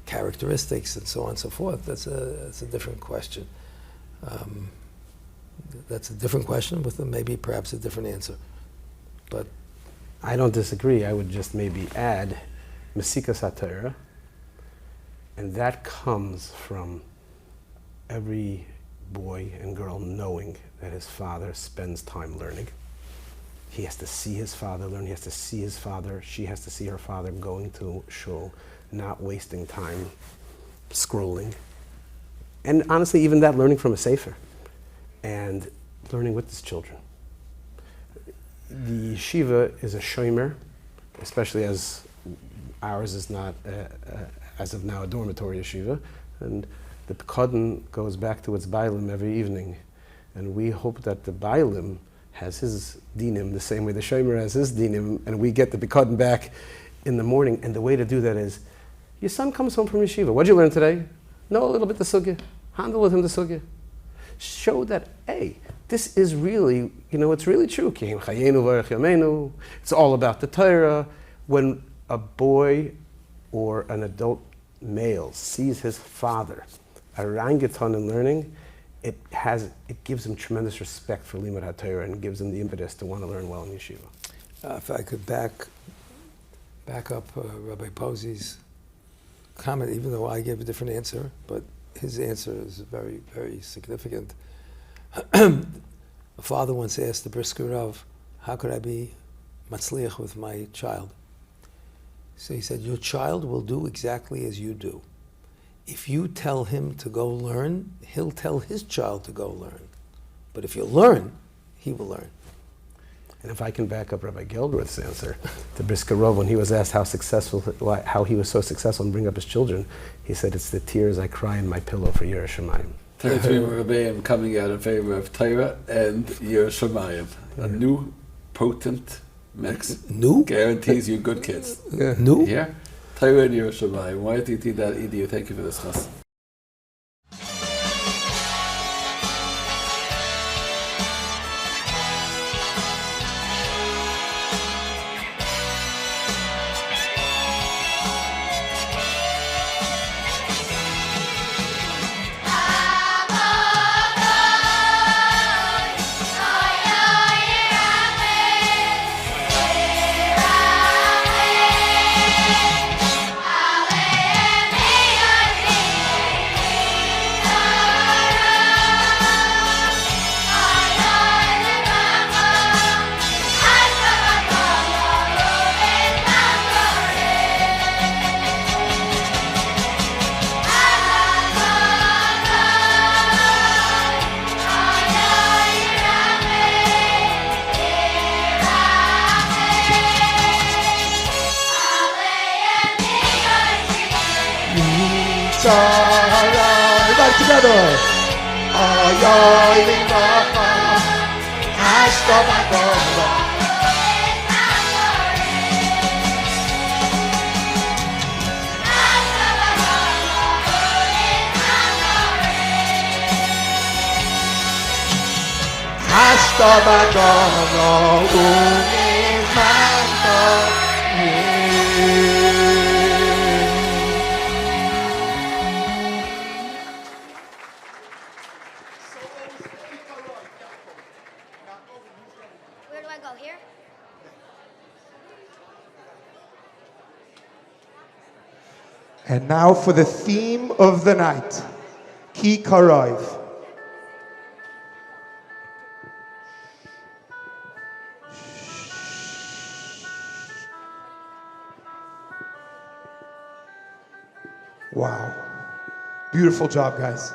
characteristics, and so on and so forth, that's a different question. That's a different question with maybe perhaps a different answer. But I don't disagree. I would just maybe add Mesikas HaTorah, and that comes from every boy and girl knowing that his father spends time learning. He has to see his father learn. He has to see his father. She has to see her father going to shul, not wasting time scrolling. And honestly, even that, learning from a sefer and learning with his children. The yeshiva is a shomer, especially as ours is not, as of now, a dormitory yeshiva. And the Pekadon goes back to its Bailim every evening. And we hope that the Bailim has his dinim the same way the shomer has his dinim, and we get the Pekadon back in the morning. And the way to do that is, your son comes home from yeshiva. What'd you learn today? Know a little bit the sugya. Handle with him the sugya. Show that, hey, this is really, it's really true. It's all about the Torah. When a boy or an adult male sees his father orangutan in learning, it gives him tremendous respect for Limud HaTorah and gives him the impetus to want to learn well in yeshiva. If I could back up Rabbi Posey's comment, even though I gave a different answer, but his answer is very, very significant. A father once asked the brisker Rav, how could I be matzliach with my child? So he said, your child will do exactly as you do. If you tell him to go learn, he'll tell his child to go learn. But if you learn, he will learn. And if I can back up Rabbi Geldrith's answer to Brisker Rav, when he was asked how he was so successful in bringing up his children, he said, it's the tears I cry in my pillow for Yireh Shamayim. 33 Rebbeim coming out in favor of Torah and Yireh Shamayim. A new, potent mix. New? Guarantees you good kids. New? Yeah? Torah and Yireh Shamayim. Why do you think that, Edu? Thank you for this, Chas. Everybody together. And now for the theme of the night, Ki Karaiv. Wow. Beautiful job, guys.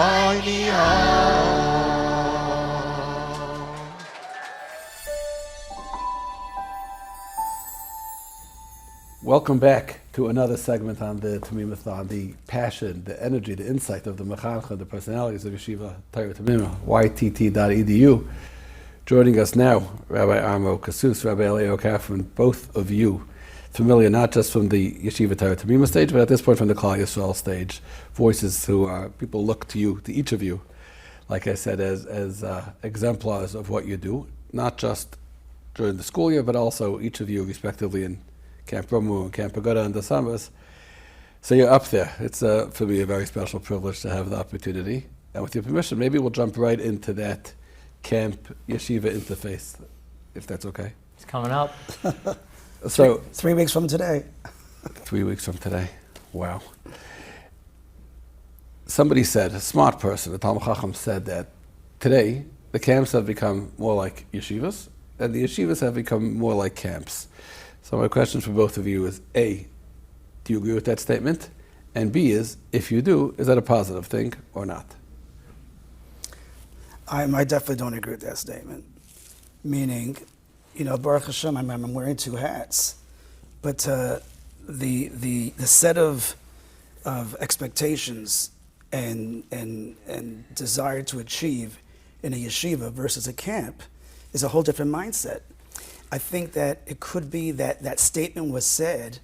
Oy, Welcome back to another segment on the Temimathon, the passion, the energy, the insight of the mechancha, the personalities of Yeshiva Torah Temimah, ytt.edu. Joining us now, Rabbi Amo Kasus, Rabbi Elio Kaufman, both of you familiar not just from the Yeshiva Torah Temimah stage, but at this point from the Klal Yisrael stage. Voices who are, people look to you, to each of you, like I said, as exemplars of what you do, not just during the school year, but also each of you respectively in Camp Romu and Camp Pagoda and the summers. So you're up there. It's for me a very special privilege to have the opportunity. And with your permission, maybe we'll jump right into that Camp Yeshiva interface, if that's okay. It's coming up. So 3 weeks from today. 3 weeks from today. Wow. Somebody said, a smart person, a Talmud Chacham said that today the camps have become more like yeshivas, and the yeshivas have become more like camps. So my question for both of you is, A, do you agree with that statement? And B is, if you do, is that a positive thing or not? I definitely don't agree with that statement. Meaning, Baruch Hashem, I'm wearing two hats. But the set of expectations and desire to achieve in a yeshiva versus a camp is a whole different mindset. I think that it could be that that statement was said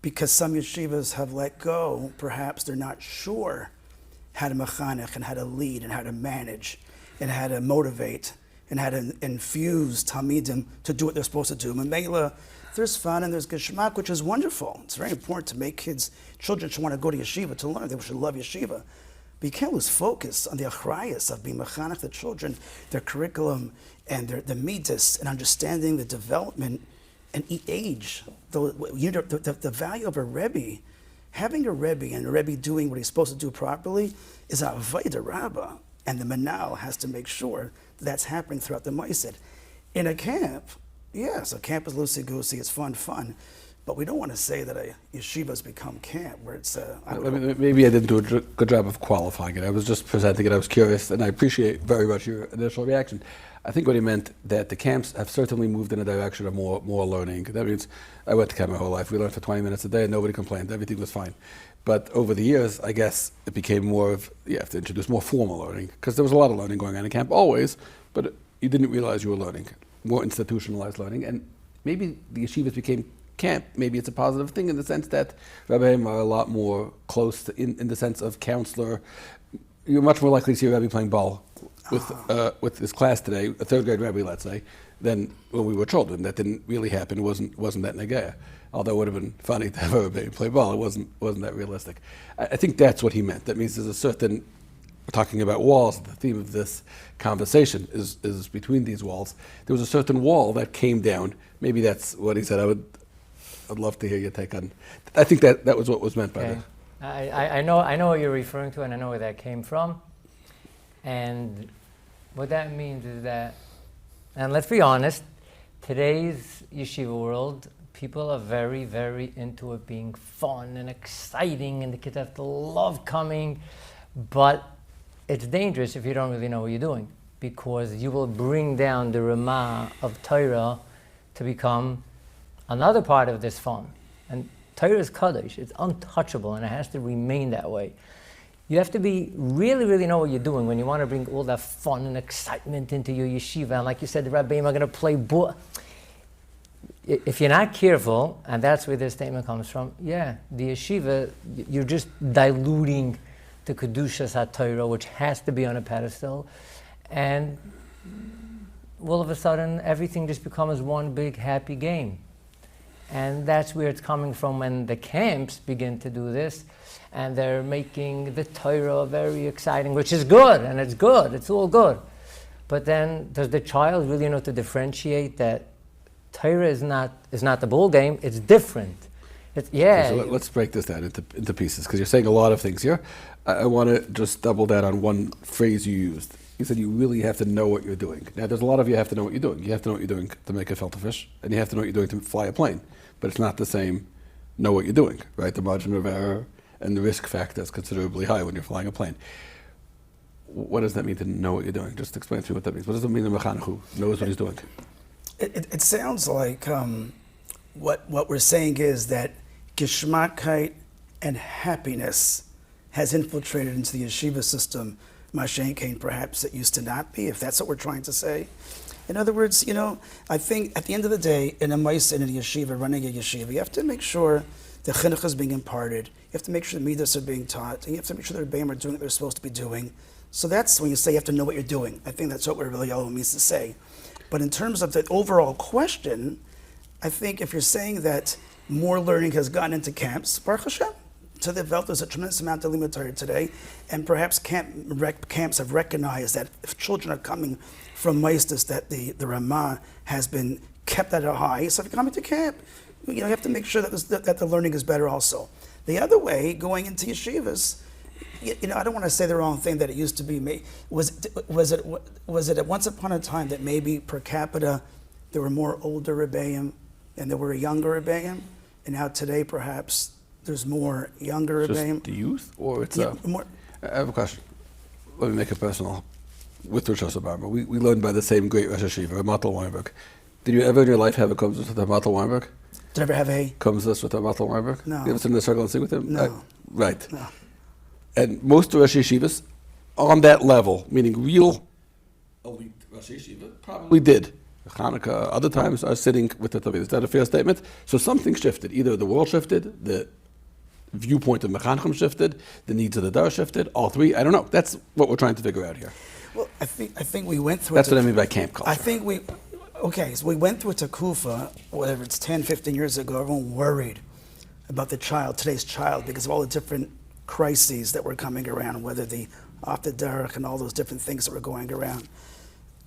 because some yeshivas have let go. Perhaps they're not sure how to mechanech and how to lead and how to manage and how to motivate and how to infuse talmidim to do what they're supposed to do. Mamela, there's fun and there's geschmack, which is wonderful. It's very important to make children should want to go to yeshiva to learn. They should love yeshiva. But you can't lose focus on the achrayas of being mechanech the children, their curriculum, and the middos, and understanding the development and age. The value of a Rebbe, having a Rebbe and a Rebbe doing what he's supposed to do properly is a avodah rabbah, and the manal has to make sure that's happening throughout the ma'aseh. In a camp, yes, a camp is loosey-goosey, it's fun, but we don't want to say that a yeshiva has become camp, where it's Maybe I didn't do a good job of qualifying it. I was just presenting it. I was curious, and I appreciate very much your initial reaction. I think what he meant that the camps have certainly moved in a direction of more learning. That means I went to camp my whole life. We learned for 20 minutes a day, and nobody complained. Everything was fine. But over the years, I guess it became more of, you have to introduce more formal learning, because there was a lot of learning going on in camp always, but you didn't realize you were learning. More institutionalized learning, and maybe the yeshivas became camp. Maybe it's a positive thing in the sense that Rebbeim are a lot more close to, in the sense of counselor. You're much more likely to see a Rebbe playing ball with his class today, a third grade Rebbe, let's say, than when we were children. That didn't really happen. It wasn't that negaya. Although it would have been funny to have a Rebbe play ball, it wasn't that realistic. I think that's what he meant. That means there's a certain, we're talking about walls. The theme of this conversation is between these walls. There was a certain wall that came down. Maybe that's what he said. I'd love to hear your take on. I think that was what was meant by that. I know what you're referring to, and I know where that came from. And what that means is that, and let's be honest, today's yeshiva world, people are very, very into it being fun and exciting, and the kids have to love coming, but it's dangerous if you don't really know what you're doing, because you will bring down the Ramah of Torah to become another part of this fun. And Torah is Kaddish, it's untouchable, and it has to remain that way. You have to really, really know what you're doing when you want to bring all that fun and excitement into your yeshiva. And like you said, the Rabbeim are going to play ball. If you're not careful, and that's where this statement comes from, the yeshiva, you're just diluting the Kedushas HaTorah, which has to be on a pedestal. And all of a sudden, everything just becomes one big happy game. And that's where it's coming from when the camps begin to do this, and they're making the Torah very exciting, which is good, and it's good, it's all good. But then, does the child really know to differentiate that Torah is not the ball game, it's different. Okay, so let's break this down into pieces, because you're saying a lot of things here. I want to just double down on one phrase you used. You said you really have to know what you're doing. Now, there's a lot of you have to know what you're doing. You have to know what you're doing to make a filter fish, and you have to know what you're doing to fly a plane. But it's not the same know what you're doing, right? The margin of error and the risk factor is considerably high when you're flying a plane. What does that mean to know what you're doing? Just explain to me what that means. What does it mean to mechanech who knows what he's doing? It sounds like what we're saying is that Geschmackheit and happiness has infiltrated into the yeshiva system, Mashen Kain, perhaps it used to not be, if that's what we're trying to say. In other words, I think at the end of the day, in a mice in a yeshiva, running a yeshiva, you have to make sure the chinuch is being imparted. You have to make sure the middos are being taught. And you have to make sure the rebbeim are doing what they're supposed to be doing. So that's when you say you have to know what you're doing. I think that's what really all means to say. But in terms of the overall question, I think if you're saying that more learning has gotten into camps, Baruch Hashem, to the Welt, there's a tremendous amount of limit today, and perhaps camps have recognized that if children are coming from Maistis, that the Ramah has been kept at a high. So if you're coming to camp, you have to make sure that the learning is better also. The other way, going into yeshivas, I don't want to say the wrong thing that it used to be. Was it at once upon a time that maybe per capita there were more older rebbeim and there were younger rebbeim, and now today perhaps there's more younger rebbeim? Just the youth, or it's more? I have a question. Let me make it personal. With Rosh Hashanah, we learned by the same great Rosh Hashiva, Matel Weinberg. Did you ever in your life have a kumzus with a Matel Weinberg? Did I ever have a kumzus with a Matel Weinberg? No. You ever sit in the circle and sing with him? No. Right. No. And most Rosh Yeshivas on that level, meaning real elite Rosh Yeshiva, probably did. Hanukkah, other times are sitting with the talmidim. Is that a fair statement? So something shifted. Either the world shifted, the viewpoint of mechanchim shifted, the needs of the dar shifted, all three. I don't know. That's what we're trying to figure out here. Well, I think we went through. That's what I mean by camp culture. I think so we went through a takufa, whatever it's 10, 15 years ago. Everyone worried about today's child, because of all the different crises that were coming around, whether the off the derech and all those different things that were going around,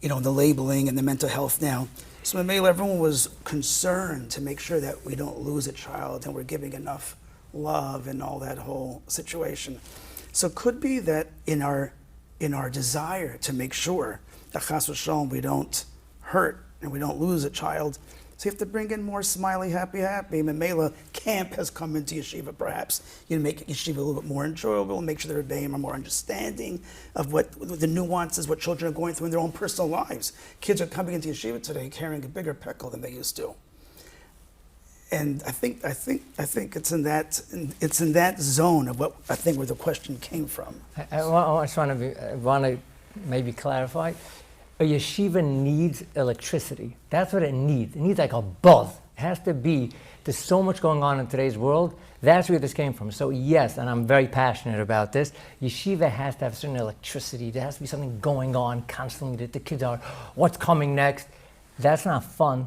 the labeling and the mental health now. So in Mela, everyone was concerned to make sure that we don't lose a child and we're giving enough love and all that whole situation. So it could be that in our desire to make sure that chas v'shalom we don't hurt and we don't lose a child, so you have to bring in more smiley, happy. Mamela camp has come into yeshiva, perhaps. Make yeshiva a little bit more enjoyable, make sure the rebbeim are more understanding of what the nuances, what children are going through in their own personal lives. Kids are coming into yeshiva today carrying a bigger pickle than they used to. And I think it's in that zone of what I think where the question came from. I just want to maybe clarify. A yeshiva needs electricity. That's what it needs. It needs like a buzz. It has to be. There's so much going on in today's world. That's where this came from. So yes, and I'm very passionate about this, yeshiva has to have certain electricity. There has to be something going on constantly that the kids are, what's coming next? That's not fun.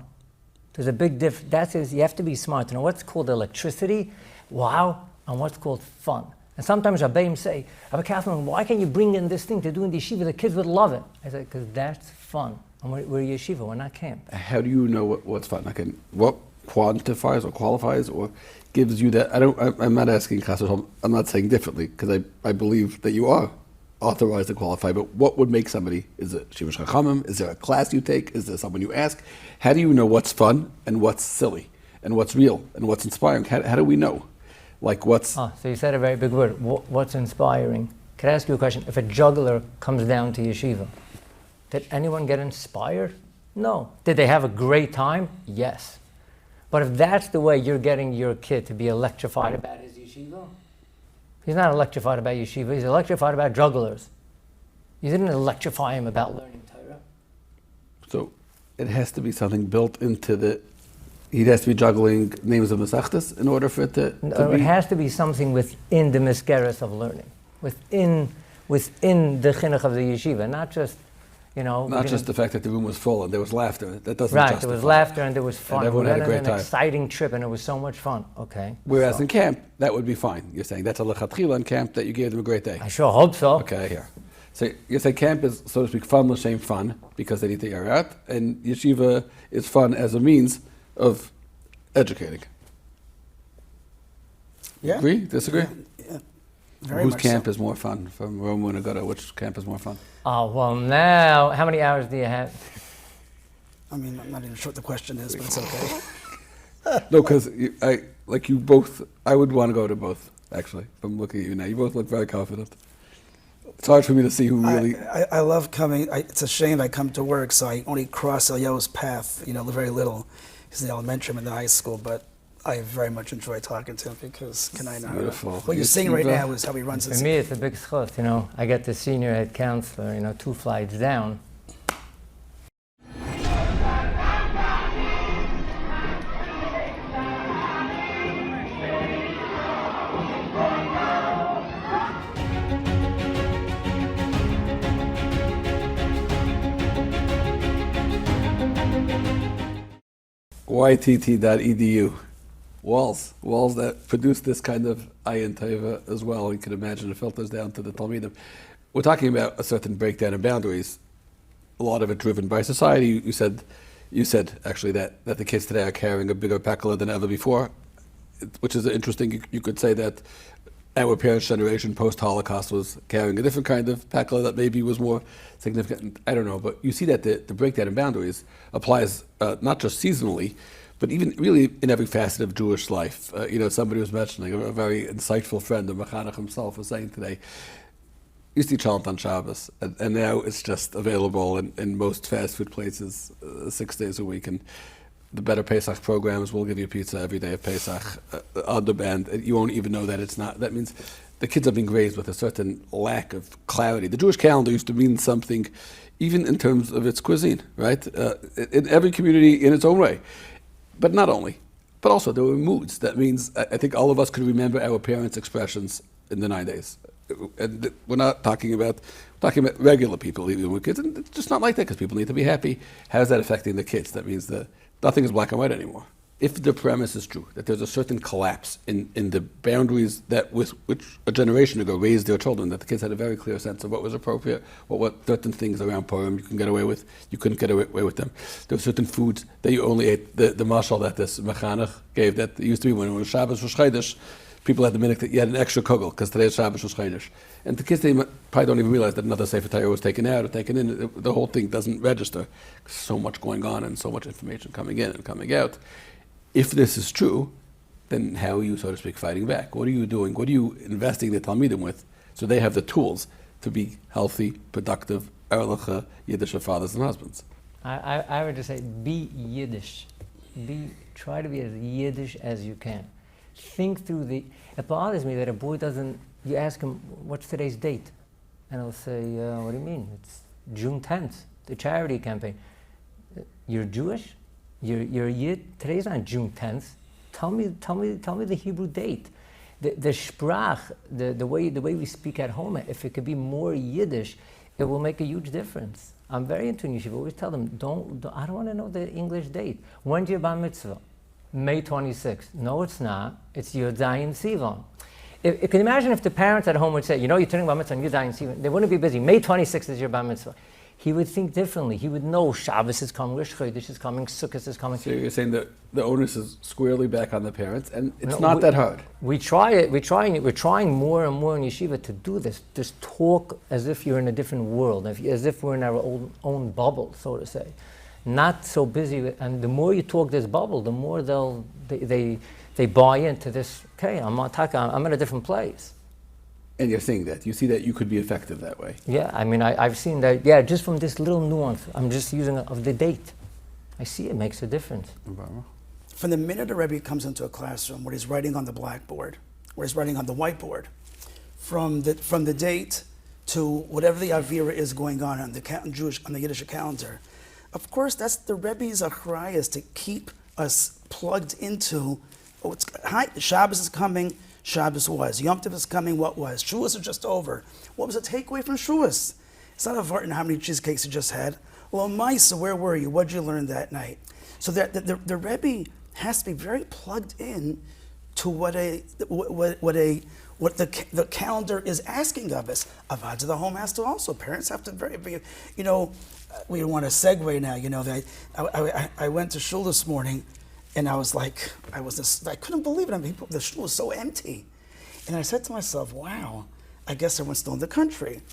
There's a big difference. You have to be smart to know what's called electricity, wow, and what's called fun. And sometimes Rabbeim say, Rabbi Kaufman, why can't you bring in this thing to do in the yeshiva? The kids would love it. I said, because that's fun. And we're yeshiva, we're not camp. How do you know what's fun? What quantifies or qualifies or gives you that? I'm not asking chas v'shalom, I'm not saying differently, because I believe that you are authorized to qualify, but what would make somebody, is it Shivush Chachamim? Is there a class you take? Is there someone you ask? How do you know what's fun and what's silly and what's real and what's inspiring? How do we know? So you said a very big word. What's inspiring? Can I ask you a question? If a juggler comes down to yeshiva, did anyone get inspired? No. Did they have a great time? Yes. But if that's the way you're getting your kid to be electrified about his yeshiva, he's not electrified about yeshiva, he's electrified about jugglers. You didn't electrify him about learning Torah. So it has to be something built into he has to be juggling names of Masechtas in order for it to be... It has to be something within the miskeres of learning, within the chinuch of the yeshiva, not just, Not just the fact that the room was full and there was laughter. That doesn't right, justify. There was laughter and there was fun. And everyone had a great time. An exciting trip and it was so much fun. Okay. Whereas in camp, that would be fine. You're saying that's a lechatchila in camp that you gave them a great day. I sure hope so. Okay, here. So you say camp is, so to speak, fun l'shem fun, because they need to air out, and yeshiva is fun as a means of educating. Yeah. Agree? Disagree? Yeah. Very Whose much camp so. is more fun? From Rome and Aguda, which camp is more fun? Oh, well now, how many hours do you have? I mean, I'm not even sure what the question is, but it's okay. No, because you both, I would want to go to both, actually, from looking at you now. You both look very confident. It's hard for me to see who really... I love coming. It's a shame I come to work, so I only cross Elio's path, very little. He's in the elementary, I'm in the high school, but I very much enjoy talking to him because can I not? Beautiful. What you're saying right now is how he runs For his. me, it's a big schus. I get the senior head counselor, 2 flights down. YTT.edu. Walls that produce this kind of ayin teva as well. You can imagine it filters down to the talmidim. We're talking about a certain breakdown of boundaries. A lot of it driven by society. You said actually that the kids today are carrying a bigger pakala than ever before, which is interesting. You could say that our parents' generation post-Holocaust was carrying a different kind of pakala that maybe was more significant. I don't know, but you see that the breakdown in boundaries applies not just seasonally, but even really in every facet of Jewish life. Somebody was mentioning, a very insightful friend of Mechanech himself was saying today, used to eat chalent on Shabbos, and now it's just available in most fast food places 6 days a week. And the better Pesach programs will give you pizza every day of Pesach on demand. You won't even know that it's not. That means the kids are being raised with a certain lack of clarity. The Jewish calendar used to mean something, even in terms of its cuisine, right? In every community in its own way. But not only, but also there were moods. That means I think all of us could remember our parents' expressions in the 9 days. And we're not talking about regular people, even with kids. And it's just not like that because people need to be happy. How's that affecting the kids? That means that nothing is black and white anymore. If the premise is true, that there's a certain collapse in the boundaries that with which a generation ago raised their children, that the kids had a very clear sense of what was appropriate, what certain things around Purim you can get away with, you couldn't get away with them. There were certain foods that you only ate, the mashal that this Mechanech gave, that it used to be when it was Shabbos or Chodesh, people had the minute that you had an extra kugel, because today's Shabbos or Chodesh. And the kids, they probably don't even realize that another Sefer Torah was taken out or taken in. The whole thing doesn't register. So much going on and so much information coming in and coming out. If this is true, then how are you, so to speak, fighting back? What are you doing? What are you investing the talmidim with so they have the tools to be healthy, productive, erliche, Yiddish fathers and husbands? I would just say, be Yiddish. Try to be as Yiddish as you can. Think through it bothers me that a boy doesn't, you ask him, what's today's date? And he'll say, what do you mean? It's June 10th, the charity campaign. You're Jewish? You're Yid? Today's not June 10th. Tell me the Hebrew date. The sprach, the way we speak at home, if it could be more Yiddish, it will make a huge difference. I'm very into yeshiva. I always tell them, I don't want to know the English date. When's your bar mitzvah? May 26th. No, it's not. It's Yud Zayin Sivan. Can you imagine if the parents at home would say, you're turning bar mitzvah on Yud Zayin Sivan? They wouldn't be busy. May 26th is your bar mitzvah. He would think differently. He would know Shabbos is coming, Rosh Chodesh is coming, Sukkot is coming. So you're saying that the onus is squarely back on the parents, and it's not that hard. We try it. We're trying more and more in yeshiva to do this. Just talk as if you're in a different world, as if we're in our own bubble, so to say. Not so busy, and the more you talk this bubble, the more they buy into this. Okay, I'm in a different place. And you're saying that. You see that you could be effective that way. Yeah, I mean, I've seen that, just from this little nuance. I'm just using of the date. I see it makes a difference. From the minute a Rebbe comes into a classroom where he's writing on the blackboard, where he's writing on the whiteboard, from the date to whatever the Avira is going on the Yiddish calendar, of course, that's the Rebbe's achrayas to keep us plugged into, Shabbos is coming, Shabbos was. Yom Tov is coming, what was? Shavuos is just over. What was the takeaway from Shavuos? It's not important how many cheesecakes you just had. Well, Maisa, where were you? What did you learn that night? So the Rebbe has to be very plugged in to what the calendar is asking of us. Avad to the home has to also. Parents have to we want to segue now. I went to shul this morning. And I was like, I couldn't believe it. The shul was so empty. And I said to myself, wow, I guess everyone's still in the country.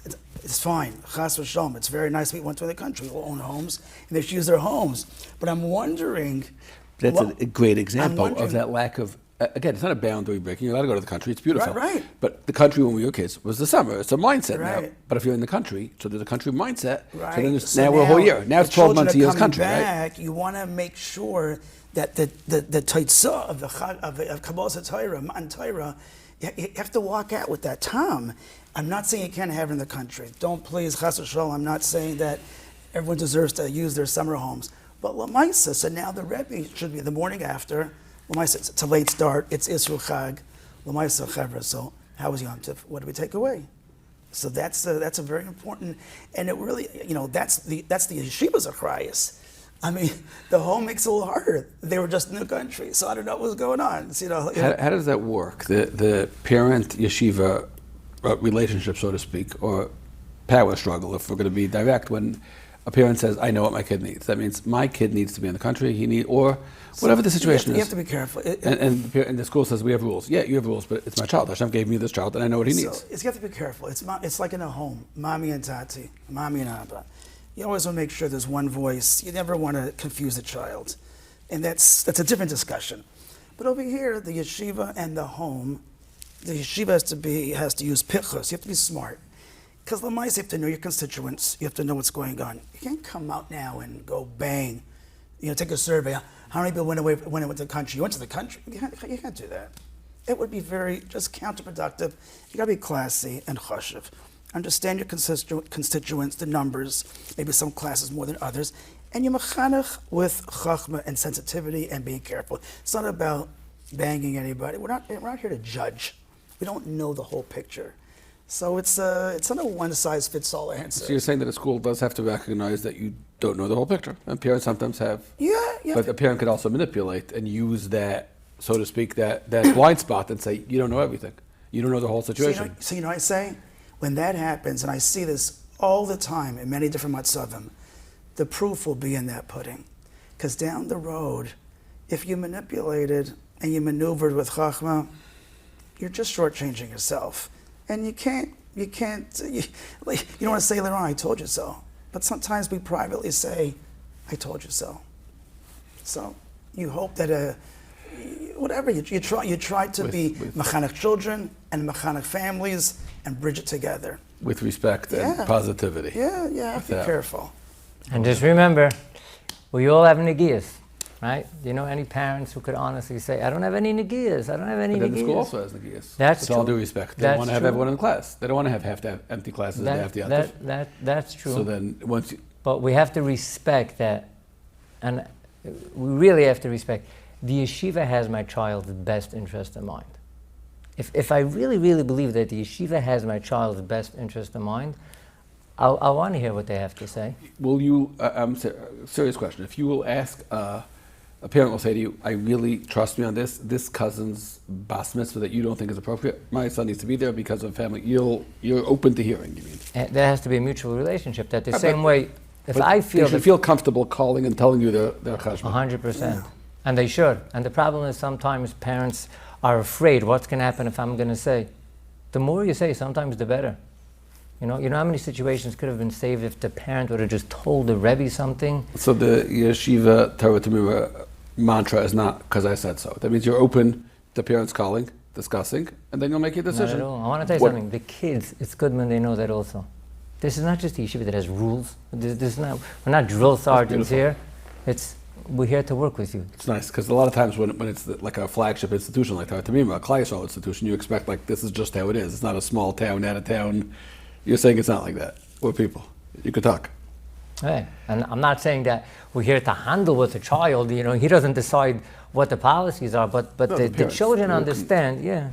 It's fine. Chas v'shalom. It's very nice we went to the country. We all own homes, and they should use their homes. But I'm wondering... That's a great example of that lack of again, it's not a boundary breaking. You're allowed to go to the country. It's beautiful. Right. But the country when we were kids was the summer. It's a mindset now. Right. But if you're in the country, so there's a country mindset. Right. So then now we're a whole year. Now it's 12 months a year's country, back, right? You want to make sure that the taitzah of the of Kabbalah Torah, Matan Torah, you have to walk out with that tam. I'm not saying you can't have it in the country. Don't please, chas v'shalom. I'm not saying that everyone deserves to use their summer homes. But Lamaisa, so now the Rebbe should be the morning after. Lamaisa, it's a late start. It's Isru Chag. Lamaisa Chevra. So how was Yom Tov? What do we take away? So that's a very important, and it really, that's the yeshiva's achrayus. I mean, the home makes it a little harder. They were just in the country, so I don't know what's going on. How does that work? The parent yeshiva relationship, so to speak, or power struggle, if we're going to be direct, when a parent says, I know what my kid needs. That means my kid needs to be in the country, or whatever the situation is. You have to be careful. And the school says, we have rules. Yeah, you have rules, but it's my child. Hashem gave me this child, and I know what he needs. So you have to be careful. It's like in a home, mommy and tati, mommy and abba. You always want to make sure there's one voice. You never want to confuse the child. And that's a different discussion. But over here, the yeshiva and the home, the yeshiva has to use pichos. You have to be smart. Because Lamais, you have to know your constituents. You have to know what's going on. You can't come out now and go bang. Take a survey. How many people went to the country? You went to the country. You can't do that. It would be very just counterproductive. You got to be classy and chashiv. Understand your constituents, the numbers, maybe some classes more than others, and you mechanech with chachma and sensitivity and being careful. It's not about banging anybody. We're not here to judge. We don't know the whole picture. So it's not a one-size-fits-all answer. So you're saying that a school does have to recognize that you don't know the whole picture, and parents sometimes have. Yeah. But a parent could also manipulate and use that, so to speak, that blind spot and say, you don't know everything. You don't know the whole situation. So you know what I say? When that happens, and I see this all the time in many different matzavim, the proof will be in that pudding. Because down the road, if you manipulated and you maneuvered with chachma, you're just shortchanging yourself. And you don't want to say later on, I told you so. But sometimes we privately say, I told you so. So you hope that whatever, you try to be mechanech children and mechanech families and bridge it together. With respect and positivity. Yeah, have to be careful. And just remember, we all have negiyas, right? Do you know any parents who could honestly say, I don't have any negiyas, I don't have any negiyas? But then the school also has negiyas. That's with true. all due respect. They want to have everyone in the class. They don't want to have empty classes and have the That's true. So then once you... But we have to respect that, and we really have to respect, the yeshiva has my child's best interest in mind. If I really, really believe that the yeshiva has my child's best interest in mind, I want to hear what they have to say. Will you, serious question, if you will ask, a parent will say to you, I really trust me on this cousin's bas mitzvah that you don't think is appropriate, my son needs to be there because of family, you're open to hearing, you mean? And there has to be a mutual relationship, that the same way, if I feel... They should feel comfortable calling and telling you their cheshbon. 100%. Yeah. And they should. And the problem is sometimes parents are afraid what's going to happen if I'm going to say. The more you say, sometimes the better. You know how many situations could have been saved if the parent would have just told the Rebbe something? So the Yeshiva Torah Temimah mantra is not because I said so. That means you're open to parents calling, discussing, and then you'll make your decision. Not at all. I want to tell you something. The kids, it's good when they know that also. This is not just the yeshiva that has rules. This is not, we're not drill sergeants here. We're here to work with you. It's nice, because a lot of times when it's like a flagship institution like Torah Temimah, a Klal Yisrael institution, you expect like this is just how it is. It's not a small town, out of town. You're saying it's not like that. We're people. You could talk. Right. And I'm not saying that we're here to handle with a child. He doesn't decide what the policies are, but the children understand. Yeah.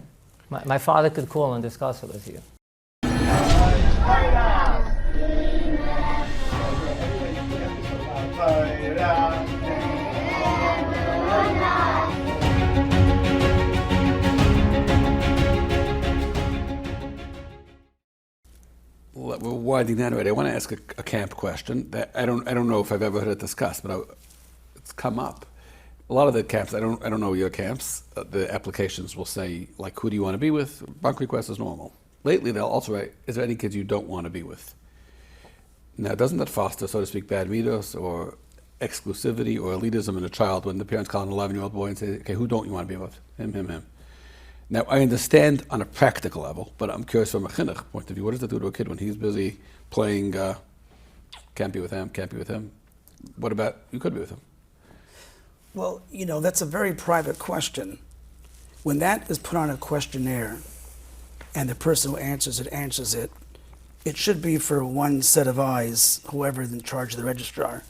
My father could call and discuss it with you. We're winding down already. I want to ask a camp question that I don't know if I've ever heard it discussed, but it's come up. A lot of the camps, I don't know your camps. The applications will say like, who do you want to be with? Bunk request is normal. Lately, they'll also write, is there any kids you don't want to be with? Now, doesn't that foster, so to speak, bad middos? Or exclusivity or elitism in a child when the parents call an 11-year-old boy and say, okay, who don't you want to be with? Him. Now, I understand on a practical level, but I'm curious from a chinuch point of view, what does that do to a kid when he's busy playing, can't be with him? What about, you could be with him? Well, that's a very private question. When that is put on a questionnaire and the person who answers it, it should be for one set of eyes, whoever's in charge of the registrar.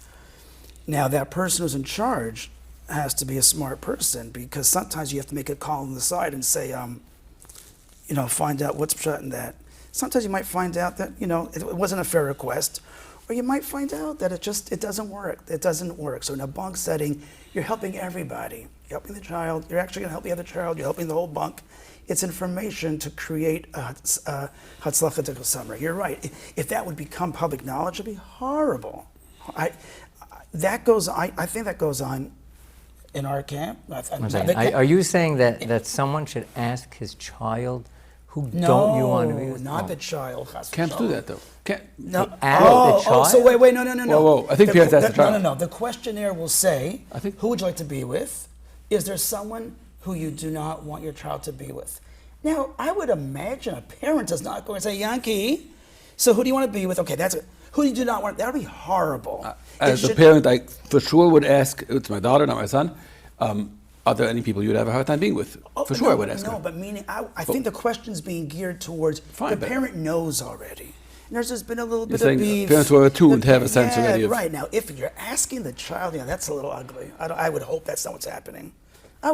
Now, that person who's in charge has to be a smart person, because sometimes you have to make a call on the side and say, find out what's shut in that. Sometimes you might find out that, it wasn't a fair request, or you might find out that it doesn't work. It doesn't work. So in a bunk setting, you're helping everybody. You're helping the child. You're actually going to help the other child. You're helping the whole bunk. It's information to create a hatzlacha summer. You're right. If that would become public knowledge, it'd be horrible. I think that goes on in our camp. Are you saying that someone should ask his child, who don't you want to be with? No, not the child. Camps do that, though. No. The child? So wait, no. Whoa. I think parents ask the child. No. The questionnaire will say, who would you like to be with? Is there someone who you do not want your child to be with? Now, I would imagine a parent does not go and say, Yankee, so who do you want to be with? Okay, that's it. Who do you not want? That would be horrible. As a parent, I for sure would ask, it's my daughter, not my son, are there any people you'd have a hard time being with? For sure I would ask her. No, but meaning, I think the question's being geared towards, the parent knows already. And there's just been a little bit of beef. Parents who are attuned have a sense already of... Right. Now, if you're asking the child, that's a little ugly. I would hope that's not what's happening. I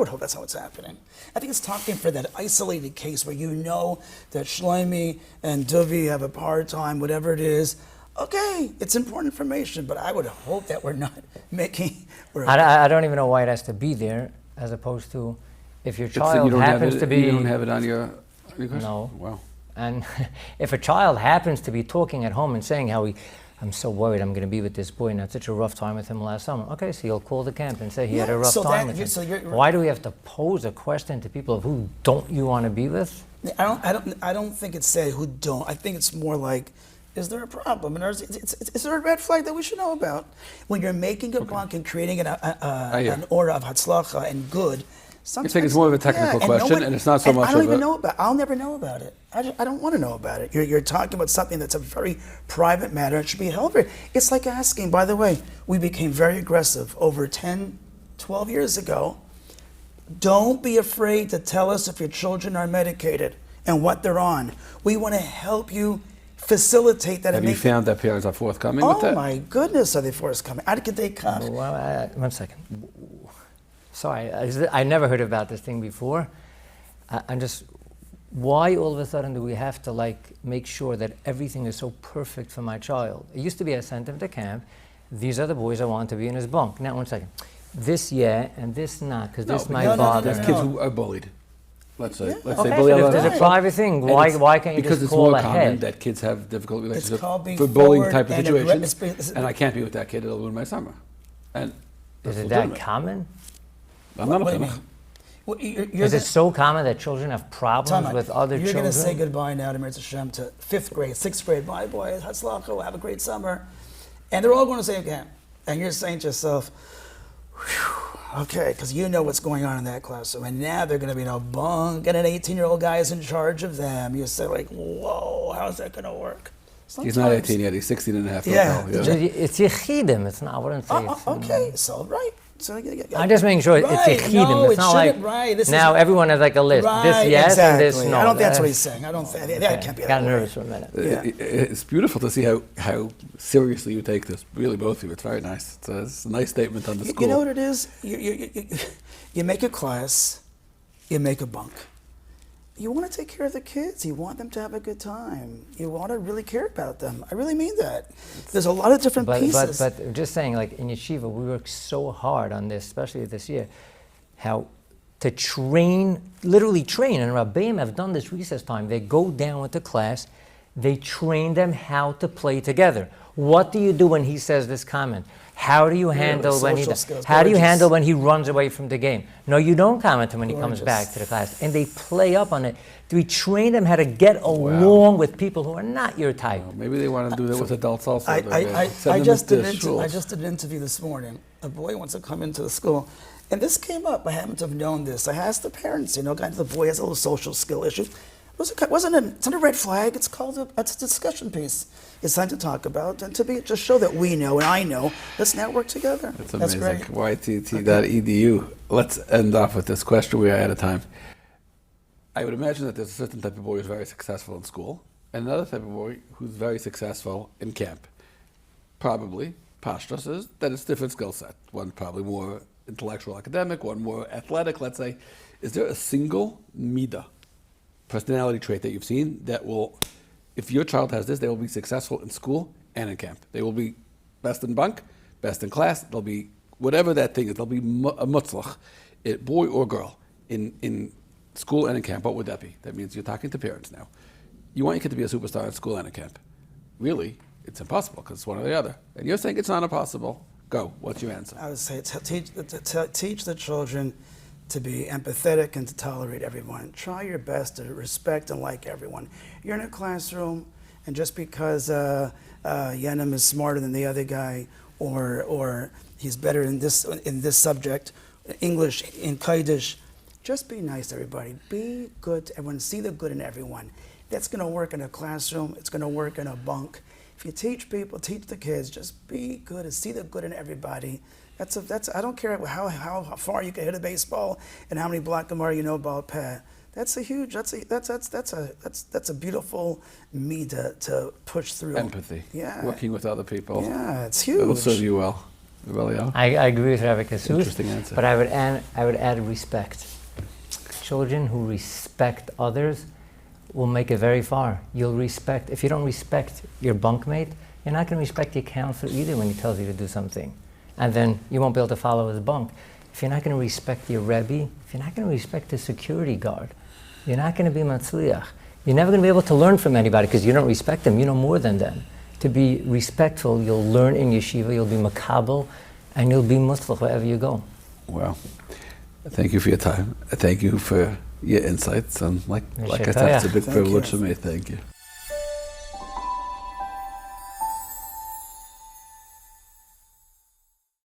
think it's talking for that isolated case where you know that Shlomi and Duvi have a hard time, whatever it is. Okay, it's important information, but I would hope that we're not making... I don't even know why it has to be there, as opposed to if your child happens to be... You don't have it on your question? No. Wow. And if a child happens to be talking at home and saying how I'm so worried I'm going to be with this boy and I had such a rough time with him last summer. Okay, so you'll call the camp and say he had a rough time with him. Why do we have to pose a question to people of who don't you want to be with? I don't think it's say who don't. I think it's more like, is there a problem? And is there a red flag that we should know about? When you're making a bunk and creating an aura of hatzlacha and good, I think it's more of a technical question, and it's not so much. I don't even know about it. I'll never know about it. I don't want to know about it. You're talking about something that's a very private matter. It should be held. It's like asking, by the way, we became very aggressive over 10, 12 years ago. Don't be afraid to tell us if your children are medicated and what they're on. We want to help you facilitate that. Have you found that parents are forthcoming with that? Oh my goodness, are they forthcoming? How did they come? Well, 1 second. Sorry, I never heard about this thing before. I'm just, why all of a sudden do we have to make sure that everything is so perfect for my child? It used to be I sent him to camp. These are the boys I want to be in his bunk. Now, 1 second. This and this not, because this might bother. There's kids who are bullied. Let's say bully. But if there's a private thing, why can't you just call ahead? Because it's more common that kids have difficult relationships for bullying type of situations, and I can't be with that kid. It'll ruin my summer. And is it that common? I'm not a chinuch. Is it so common that children have problems with other children? You're going to say goodbye now to Mirza Hashem to 5th grade, 6th grade. Bye, boys. Hatzlacha. We'll have a great summer. And they're all going to say again. And you're saying to yourself, okay, because you know what's going on in that classroom. And now they're going to be in a bunk, and an 18-year-old guy is in charge of them. You say, whoa, how's that going to work? He's not 18 yet. He's 16 and a half. Yeah. It's yichidim. It's not, I wouldn't say okay, so right. So I'm just making sure it's yichidim. No, it's not like now everyone has a list. This yes and this no. I don't think that's what he's saying. I don't think that can't be that. Got nervous for a minute. It's beautiful to see how seriously you take this. Really, both of you. It's very nice. It's a nice statement on the school. You know what it is? You make a class, you make a bunk. You want to take care of the kids. You want them to have a good time. You want to really care about them. I really mean that. There's a lot of different pieces. But just saying, in Yeshiva, we work so hard on this, especially this year, how to literally train, and Rabbeim have done this recess time. They go down with the class, They train them how to play together. What do you do when he says this comment? How do you handle when he skills, how do you gorgeous. handle when he runs away from the game? No, you don't comment him when he comes Gorgeous. back to the class. And they play up on it. We train them how to get along with people who are not your type. Well, maybe they want to do that with adults also. I just did an interview this morning. A boy wants to come into the school, and this came up. I happen to have known this. I asked the parents, kind of the boy has a little social skill issue. It's not a red flag. It's called it's a discussion piece. It's time to talk about and to show that we know and I know. Let's now work together. That's That's amazing. great. YTT.edu. Let's end off with this question. We are out of time. I would imagine that there's a certain type of boy who's very successful in school and another type of boy who's very successful in camp. Probably, pashtus is that it's different skill set. One probably more intellectual academic, one more athletic, let's say. Is there a single midah, personality trait that you've seen that will, if your child has this, they will be successful in school and in camp? They will be best in bunk, best in class, they'll be whatever that thing is, they'll be a mutzlach, boy or girl, in school and in camp. What would that be? That means you're talking to parents now. You want your kid to be a superstar in school and in camp. Really, it's impossible because it's one or the other. And you're saying it's not impossible. Go. What's your answer? I would say teach the children to be empathetic and to tolerate everyone. Try your best to respect and like everyone. You're in a classroom, and just because Yenim is smarter than the other guy, or he's better in this subject, English, in Kaddish, just be nice to everybody. Be good to everyone. See the good in everyone. That's going to work in a classroom. It's going to work in a bunk. If you teach people, teach the kids, just be good and see the good in everybody. That's I don't care how far you can hit a baseball and how many block gemara you know about Pat. That's a beautiful midah to push through. Empathy. Yeah. Working with other people. Yeah, it's huge. It'll serve you well. Really, I agree with Rabbi Kassus. Interesting answer. But I would add respect. Children who respect others will make it very far. If you don't respect your bunkmate, you're not going to respect your counselor either when he tells you to do something. And then you won't be able to follow his bunk. If you're not going to respect your Rebbe, if you're not going to respect the security guard, you're not going to be matzliach. You're never going to be able to learn from anybody because you don't respect them. You know more than them. To be respectful, you'll learn in yeshiva, you'll be makabel, and you'll be mutzlach wherever you go. Wow. Thank you for your time. Thank you for your insights. And like I said, it's a big privilege for me. Thank you.